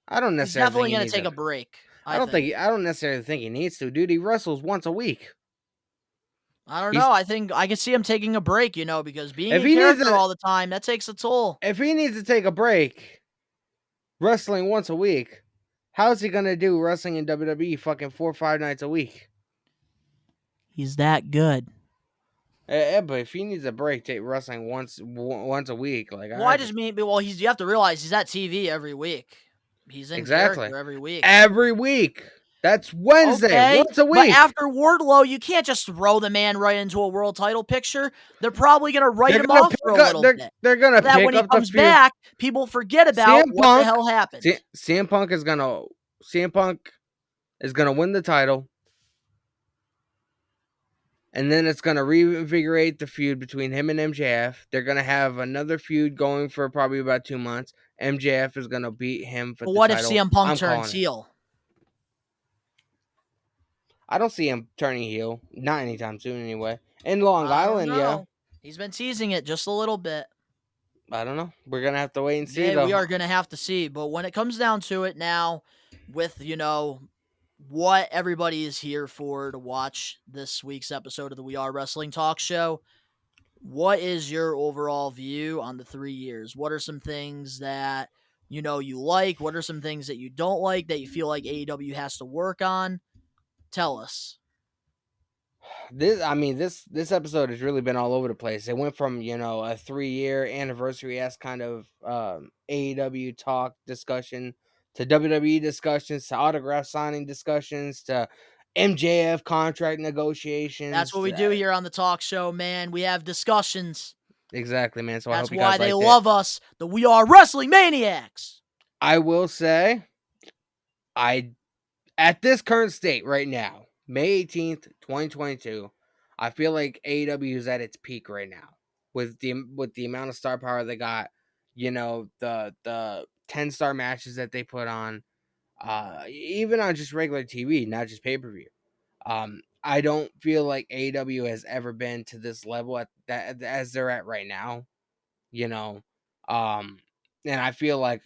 I don't He's necessarily definitely think he going to needs take to. a break. I don't necessarily think he needs to, dude. He wrestles once a week. I don't He's know. I can see him taking a break, because being if in he needs character to all the time, that takes a toll. if he needs to take a break, wrestling once a week, how's he gonna do wrestling in WWE fucking 4 or 5 nights a week? He's that good. But if he needs a break, take wrestling once a week. Like Well, I just mean, you have to realize he's at TV every week. He's in exactly character every week. every week. That's Wednesday, Okay, once a but week. after Wardlow, you can't just throw the man right into a world title picture. They're probably going to write They're him gonna off pick for a up. little bit. They're gonna So that pick when he up the comes feud. back, people forget about what the hell happened. CM Punk is gonna win the title, and then it's gonna reinvigorate the feud between him and MJF. They're gonna have another feud going for probably about 2 months. MJF is gonna beat him for But the what if title. CM Punk I'm turns calling it. heel? I don't see him turning heel, not anytime soon, anyway. In Long I don't Island, yeah. know. He's been teasing it just a little bit. I don't know. We're gonna have to wait and see, though. We are going to have to see. But when it comes down to it now, with, what everybody is here for to watch this week's episode of the We Are Wrestling Talk Show, what is your overall view on the 3 years? What are some things that, you like? What are some things that you don't like that you feel like AEW has to work on? Tell us. This episode has really been all over the place. It went from a 3-year anniversary-esque kind of AEW talk discussion to WWE discussions to autograph signing discussions to MJF contract negotiations. That's what we do here on the talk show, man. We have discussions. Exactly, man. So I That's hope you guys why they liked love us. The We Are Wrestling Maniacs. I will say, at this current state right now, May 18th, 2022, I feel like AEW is at its peak right now with the amount of star power they got. The 10-star matches that they put on, even on just regular TV, not just pay-per-view. I don't feel like AEW has ever been to this level at that as they're at right now. And I feel like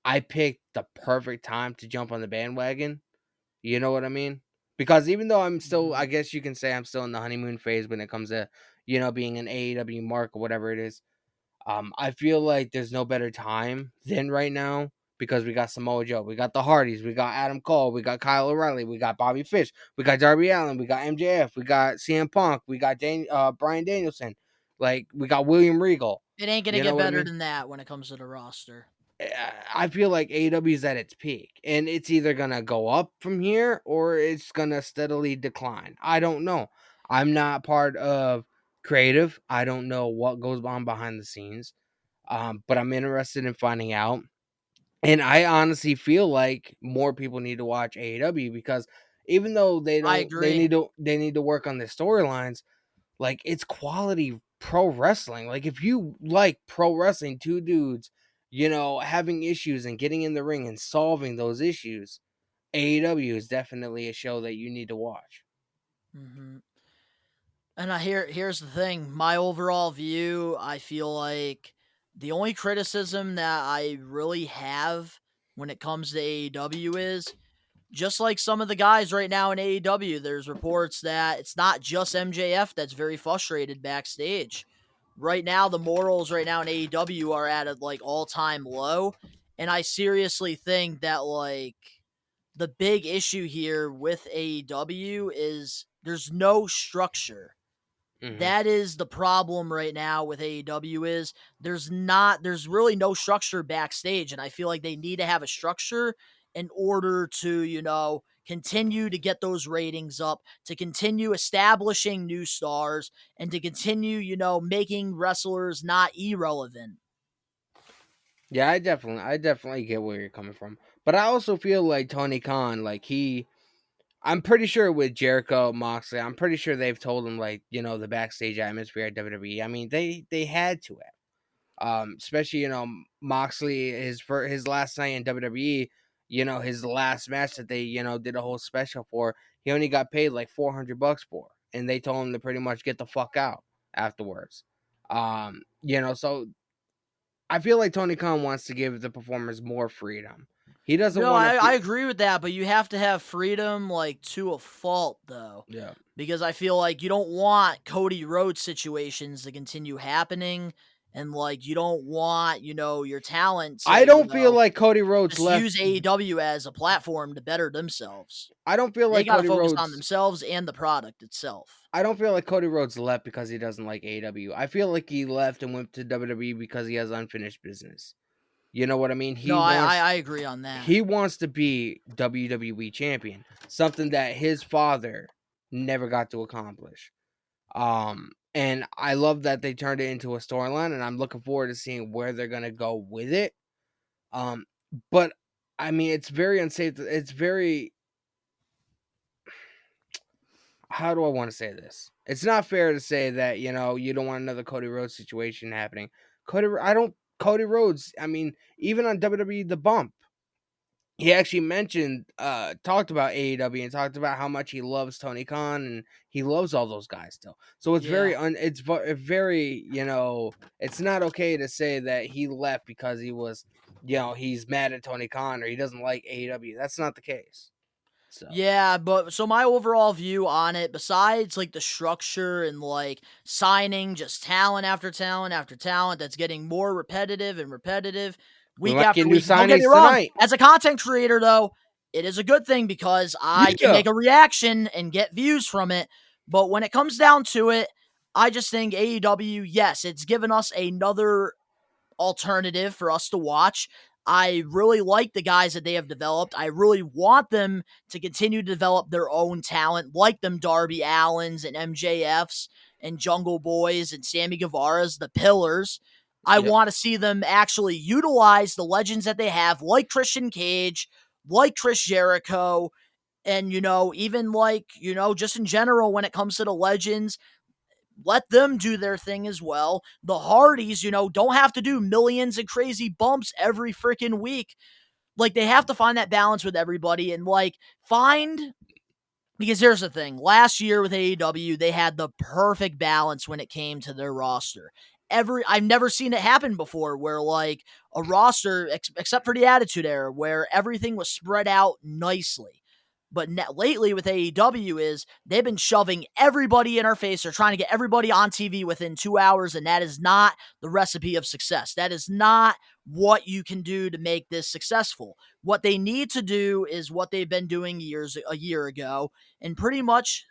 I picked the perfect time to jump on the bandwagon. You know what I mean? Because even though I'm still, I guess you can say I'm still in the honeymoon phase when it comes to, being an AEW mark or whatever it is. I feel like there's no better time than right now because we got Samoa Joe, we got the Hardys, we got Adam Cole, we got Kyle O'Reilly, we got Bobby Fish, we got Darby Allin, we got MJF, we got CM Punk, we got Bryan Danielson, like we got William Regal. It ain't going to get better than that when it comes to the roster. I feel like AEW is at its peak, and it's either gonna go up from here or it's gonna steadily decline. I don't know. I'm not part of creative. I don't know what goes on behind the scenes, but I'm interested in finding out. And I honestly feel like more people need to watch AEW because even though they don't, I agree. they need to work on their storylines. Like it's quality pro wrestling. Like if you like pro wrestling, two dudes, having issues and getting in the ring and solving those issues, AEW is definitely a show that you need to watch. Mm-hmm. And here's the thing. My overall view, I feel like the only criticism that I really have when it comes to AEW is just like some of the guys right now in AEW, there's reports that it's not just MJF that's very frustrated backstage. Right now, the morals right now in AEW are at a all-time low, and I seriously think that the big issue here with AEW is there's no structure. Mm-hmm. That is the problem right now with AEW is there's really no structure backstage, and I feel like they need to have a structure in order to, continue to get those ratings up, to continue establishing new stars, and to continue, making wrestlers not irrelevant. Yeah, I definitely get where you're coming from. But I also feel like Tony Khan, like I'm pretty sure with Jericho, Moxley, I'm pretty sure they've told him like, the backstage atmosphere at WWE. I mean, they had to have. Especially, Moxley, his last night in WWE, his last match that they, did a whole special for, he only got paid like $400 for, and they told him to pretty much get the fuck out afterwards. So I feel like Tony Khan wants to give the performers more freedom. He doesn't No, want to. I agree with that, but you have to have freedom, like, to a fault, though. Yeah. Because I feel like you don't want Cody Rhodes situations to continue happening, and, like, you don't want, your talent to, I don't feel like Cody Rhodes just left. use AEW as a platform to better themselves. I don't feel They like got to Cody focus Rhodes on themselves and the product itself. I don't feel like Cody Rhodes left because he doesn't like AEW. I feel like he left and went to WWE because he has unfinished business. You know what I mean? No, I agree on that. He wants to be WWE champion, something that his father never got to accomplish. And I love that they turned it into a storyline, and I'm looking forward to seeing where they're gonna go with it. But I mean, it's very unsafe. It's very, how do I want to say this? It's not fair to say that, you don't want another Cody Rhodes situation happening. Cody Rhodes, I mean, even on WWE The Bump, he actually talked about AEW and talked about how much he loves Tony Khan and he loves all those guys still. So it's very, it's not okay to say that he left because he was, he's mad at Tony Khan or he doesn't like AEW. That's not the case. So. Yeah, but so my overall view on it, besides like the structure and like signing just talent after talent after talent that's getting more repetitive and repetitive week after week. Don't get me wrong. Tonight. As a content creator, though, it is a good thing because I can make a reaction and get views from it. But when it comes down to it, I just think AEW, yes, it's given us another alternative for us to watch. I really like the guys that they have developed. I really want them to continue to develop their own talent, like them Darby Allins and MJFs and Jungle Boys and Sammy Guevara's, the pillars. I want to see them actually utilize the legends that they have, like Christian Cage, like Chris Jericho, and, even like, just in general when it comes to the legends, let them do their thing as well. The Hardys, don't have to do millions and crazy bumps every freaking week. Like, they have to find that balance with everybody and, because here's the thing. Last year with AEW, they had the perfect balance when it came to their roster. I've never seen it happen before where, a roster, except for the Attitude Era, where everything was spread out nicely. But lately with AEW is they've been shoving everybody in our face. They're trying to get everybody on TV within 2 hours, and that is not the recipe of success. That is not what you can do to make this successful. What they need to do is what they've been doing a year ago, and pretty much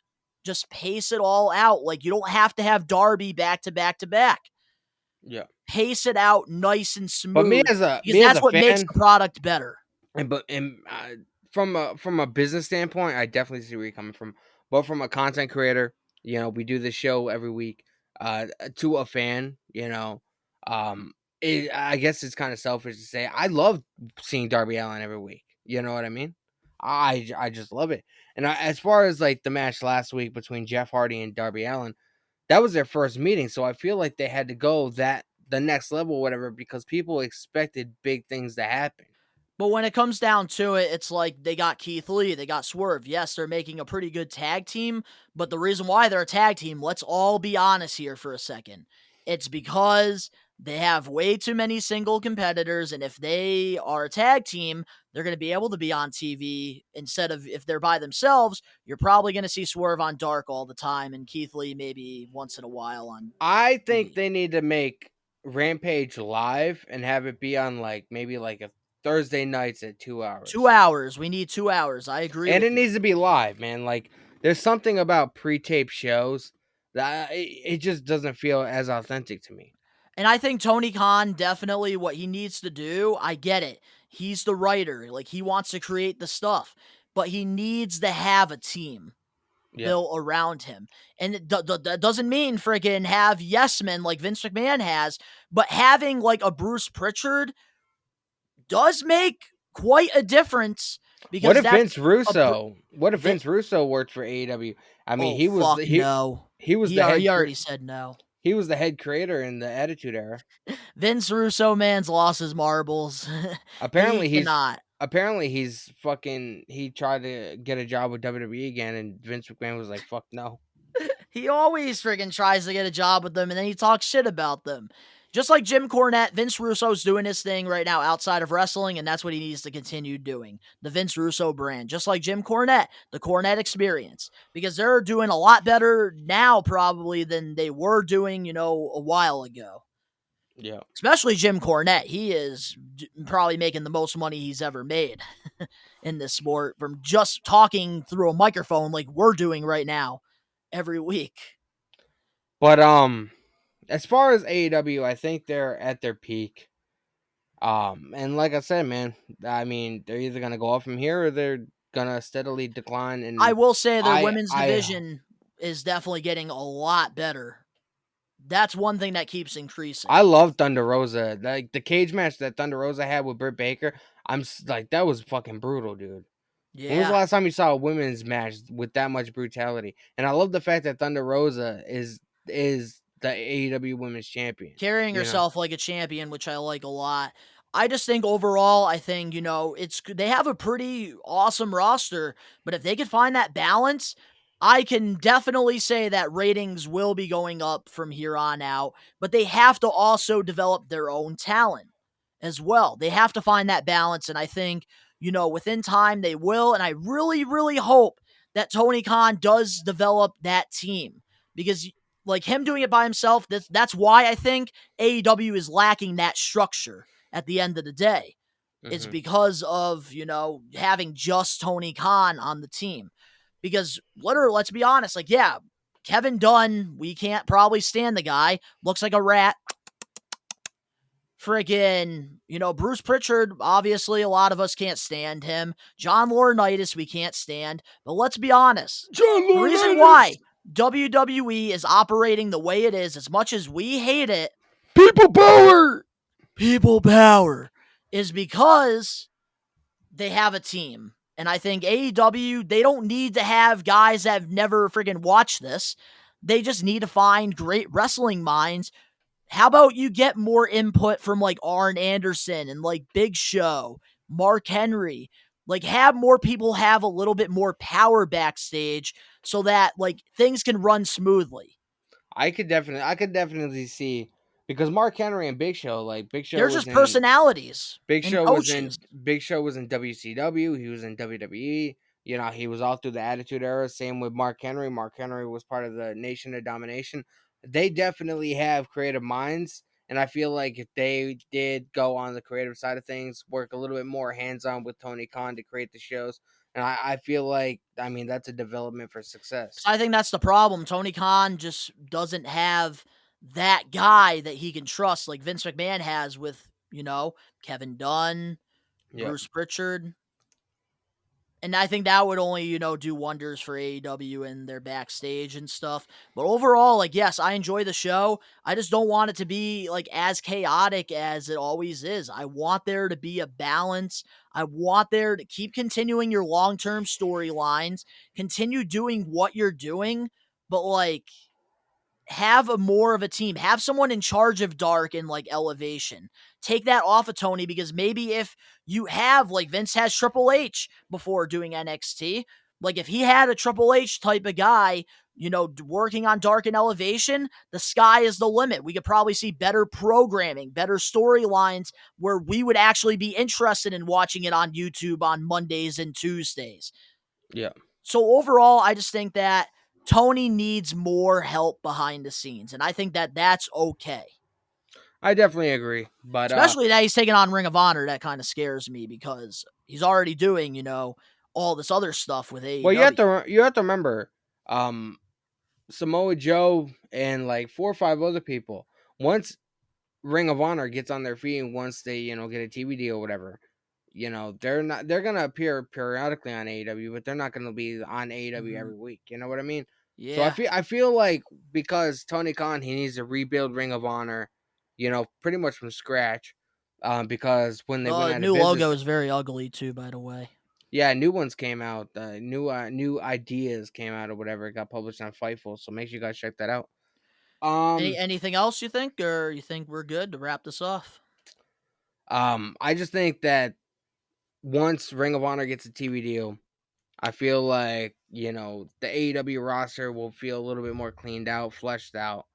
just pace it all out. Like, you don't have to have Darby back to back to back. Yeah. Pace it out nice and smooth. But because that's what makes the product better. From a business standpoint, I definitely see where you're coming from. But from a content creator, we do this show every week. To a fan, I guess it's kind of selfish to say I love seeing Darby Allin every week. You know what I mean? I just love it. And as far as like the match last week between Jeff Hardy and Darby Allin, that was their first meeting, so I feel like they had to go the next level, whatever, because people expected big things to happen. But when it comes down to it, it's like they got Keith Lee, they got Swerve. Yes, they're making a pretty good tag team, but the reason why they're a tag team, let's all be honest here for a second. It's because they have way too many single competitors, and if they are a tag team, they're going to be able to be on TV instead of if they're by themselves. You're probably going to see Swerve on Dark all the time, and Keith Lee maybe once in a while on. I think they need to make Rampage live and have it be on maybe a Thursday nights at 2 hours. 2 hours. We need 2 hours. I agree. And it needs to be live, man. There's something about pre-tape shows that it just doesn't feel as authentic to me. And I think Tony Khan, definitely what he needs to do, I get it. He's the writer. He wants to create the stuff. But he needs to have a team built around him. And that doesn't mean friggin' have yes men like Vince McMahon has, but having a Bruce Pritchard does make quite a difference Because What if that's Vince Russo? What if Vince Russo worked for AEW? I mean, oh fuck no. he was He the head already said no. he was the head creator in the Attitude Era. Vince Russo man's lost his marbles. He cannot. Apparently he's fucking he tried to get a job with WWE again, and Vince McMahon was like, "Fuck no." He always friggin' tries to get a job with them, and then he talks shit about them. Just like Jim Cornette, Vince Russo's doing his thing right now outside of wrestling, and that's what he needs to continue doing. The Vince Russo brand. Just like Jim Cornette, the Cornette experience. Because they're doing a lot better now, probably, than they were doing, a while ago. Yeah. Especially Jim Cornette. He is probably making the most money he's ever made in this sport from just talking through a microphone like we're doing right now every week. But as far as AEW, I think they're at their peak. And like I said, man, I mean, they're either gonna go up from here or they're gonna steadily decline. And I will say their women's division is definitely getting a lot better. That's one thing that keeps increasing. I love Thunder Rosa. Like the cage match that Thunder Rosa had with Britt Baker, I'm like, that was fucking brutal, dude. Yeah. When was the last time you saw a women's match with that much brutality? And I love the fact that Thunder Rosa is the AEW Women's Champion. Carrying herself like a champion, which I like a lot. I just think overall, they have a pretty awesome roster, but if they could find that balance, I can definitely say that ratings will be going up from here on out, but they have to also develop their own talent as well. They have to find that balance, and I think, within time they will, and I really, really hope that Tony Khan does develop that team, because like him doing it by himself, that's why I think AEW is lacking that structure at the end of the day. Mm-hmm. It's because of, having just Tony Khan on the team. Because literally, let's be honest, Kevin Dunn, we can't probably stand the guy. Looks like a rat. Friggin', Bruce Pritchard, obviously a lot of us can't stand him. John Laurinaitis, we can't stand. But let's be honest. The reason why WWE is operating the way it is, as much as we hate it, people power, is because they have a team. And I think AEW, they don't need to have guys that have never friggin' watched this. They just need to find great wrestling minds. How about you get more input from like Arn Anderson and like Big Show, Mark Henry, have more people have a little bit more power backstage so that things can run smoothly. I could definitely see, because Mark Henry and Big Show, they're just personalities. Big Show was in WCW. He was in WWE. He was all through the Attitude Era. Same with Mark Henry. Mark Henry was part of the Nation of Domination. They definitely have creative minds, and I feel like if they did go on the creative side of things, work a little bit more hands-on with Tony Khan to create the shows, and I feel like, that's a development for success. I think that's the problem. Tony Khan just doesn't have that guy that he can trust like Vince McMahon has with, Kevin Dunn, Bruce Pritchard. And I think that would only, do wonders for AEW and their backstage and stuff. But overall, yes, I enjoy the show. I just don't want it to be, as chaotic as it always is. I want there to be a balance. I want there to keep continuing your long-term storylines, continue doing what you're doing, but, have more of a team. Have someone in charge of Dark and Elevation. Take that off of Tony, because maybe if you have Vince has Triple H before doing NXT, if he had a Triple H type of guy, working on Dark and Elevation, the sky is the limit. We could probably see better programming, better storylines where we would actually be interested in watching it on YouTube on Mondays and Tuesdays. Yeah. So overall, I just think that Tony needs more help behind the scenes, and I think that that's okay. I definitely agree, but especially that he's taking on Ring of Honor, that kind of scares me, because he's already doing, all this other stuff with AEW. Well, you have to remember, Samoa Joe and 4 or 5 other people, once Ring of Honor gets on their feet and once they get a TV deal or whatever, they're gonna appear periodically on AEW, but they're not gonna be on AEW every week. You know what I mean? Yeah. So I feel like, because Tony Khan, he needs to rebuild Ring of Honor, pretty much from scratch. Because when they went out new of business, logo is very ugly too, by the way. Yeah, new ones came out. New ideas came out or whatever. It got published on Fightful, so make sure you guys check that out. Anything else you think, or you think we're good to wrap this off? I just think that once Ring of Honor gets a TV deal, I feel like, the AEW roster will feel a little bit more cleaned out, fleshed out,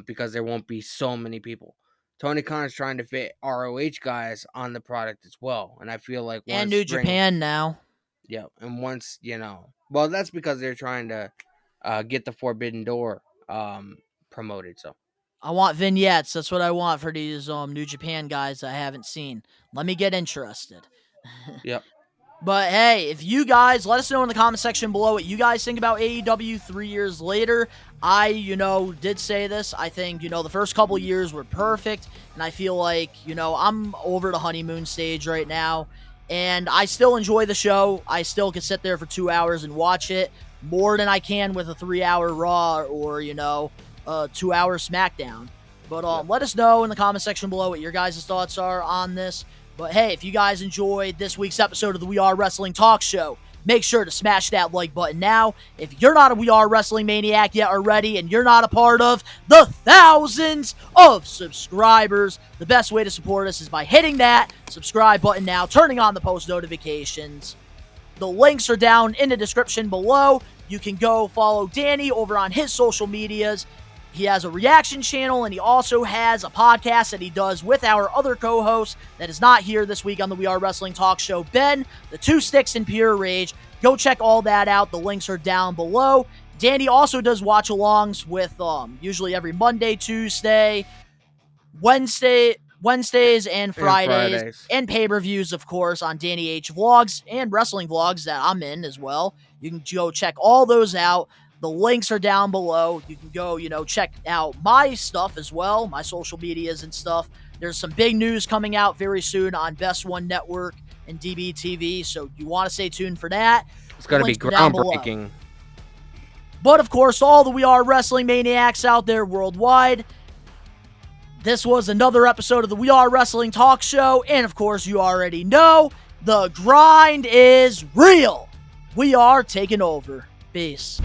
because there won't be so many people. Tony Khan's trying to fit ROH guys on the product as well, and I feel like And New Japan now. Yeah, and once, well, that's because they're trying to get the Forbidden Door promoted, so. I want vignettes. That's what I want for these New Japan guys I haven't seen. Let me get interested. Yep. But hey, if you guys, let us know in the comment section below what you guys think about AEW 3 years later. I, did say this. I think, the first couple years were perfect. And I feel like, I'm over the honeymoon stage right now. And I still enjoy the show. I still can sit there for 2 hours and watch it more than I can with a 3-hour Raw or, a 2-hour SmackDown. But let us know in the comment section below what your guys' thoughts are on this. But hey, if you guys enjoyed this week's episode of the We Are Wrestling Talk Show, make sure to smash that like button now. If you're not a We Are Wrestling Maniac yet already, and you're not a part of the thousands of subscribers, the best way to support us is by hitting that subscribe button now, turning on the post notifications. The links are down in the description below. You can go follow Danny over on his social medias. He has a reaction channel, and he also has a podcast that he does with our other co-host that is not here this week on the We Are Wrestling Talk Show, Ben, the Two Sticks in Pure Rage. Go check all that out. The links are down below. Danny also does watch-alongs with usually every Monday, Tuesday, Wednesdays, and Fridays. And pay-per-views, of course, on Danny H Vlogs and Wrestling Vlogs that I'm in as well. You can go check all those out. The links are down below. You can go, check out my stuff as well, my social medias and stuff. There's some big news coming out very soon on Best One Network and DBTV, so you want to stay tuned for that. It's going to be groundbreaking. But, of course, all the We Are Wrestling Maniacs out there worldwide, this was another episode of the We Are Wrestling Talk Show, and, of course, you already know, the grind is real. We are taking over. Peace.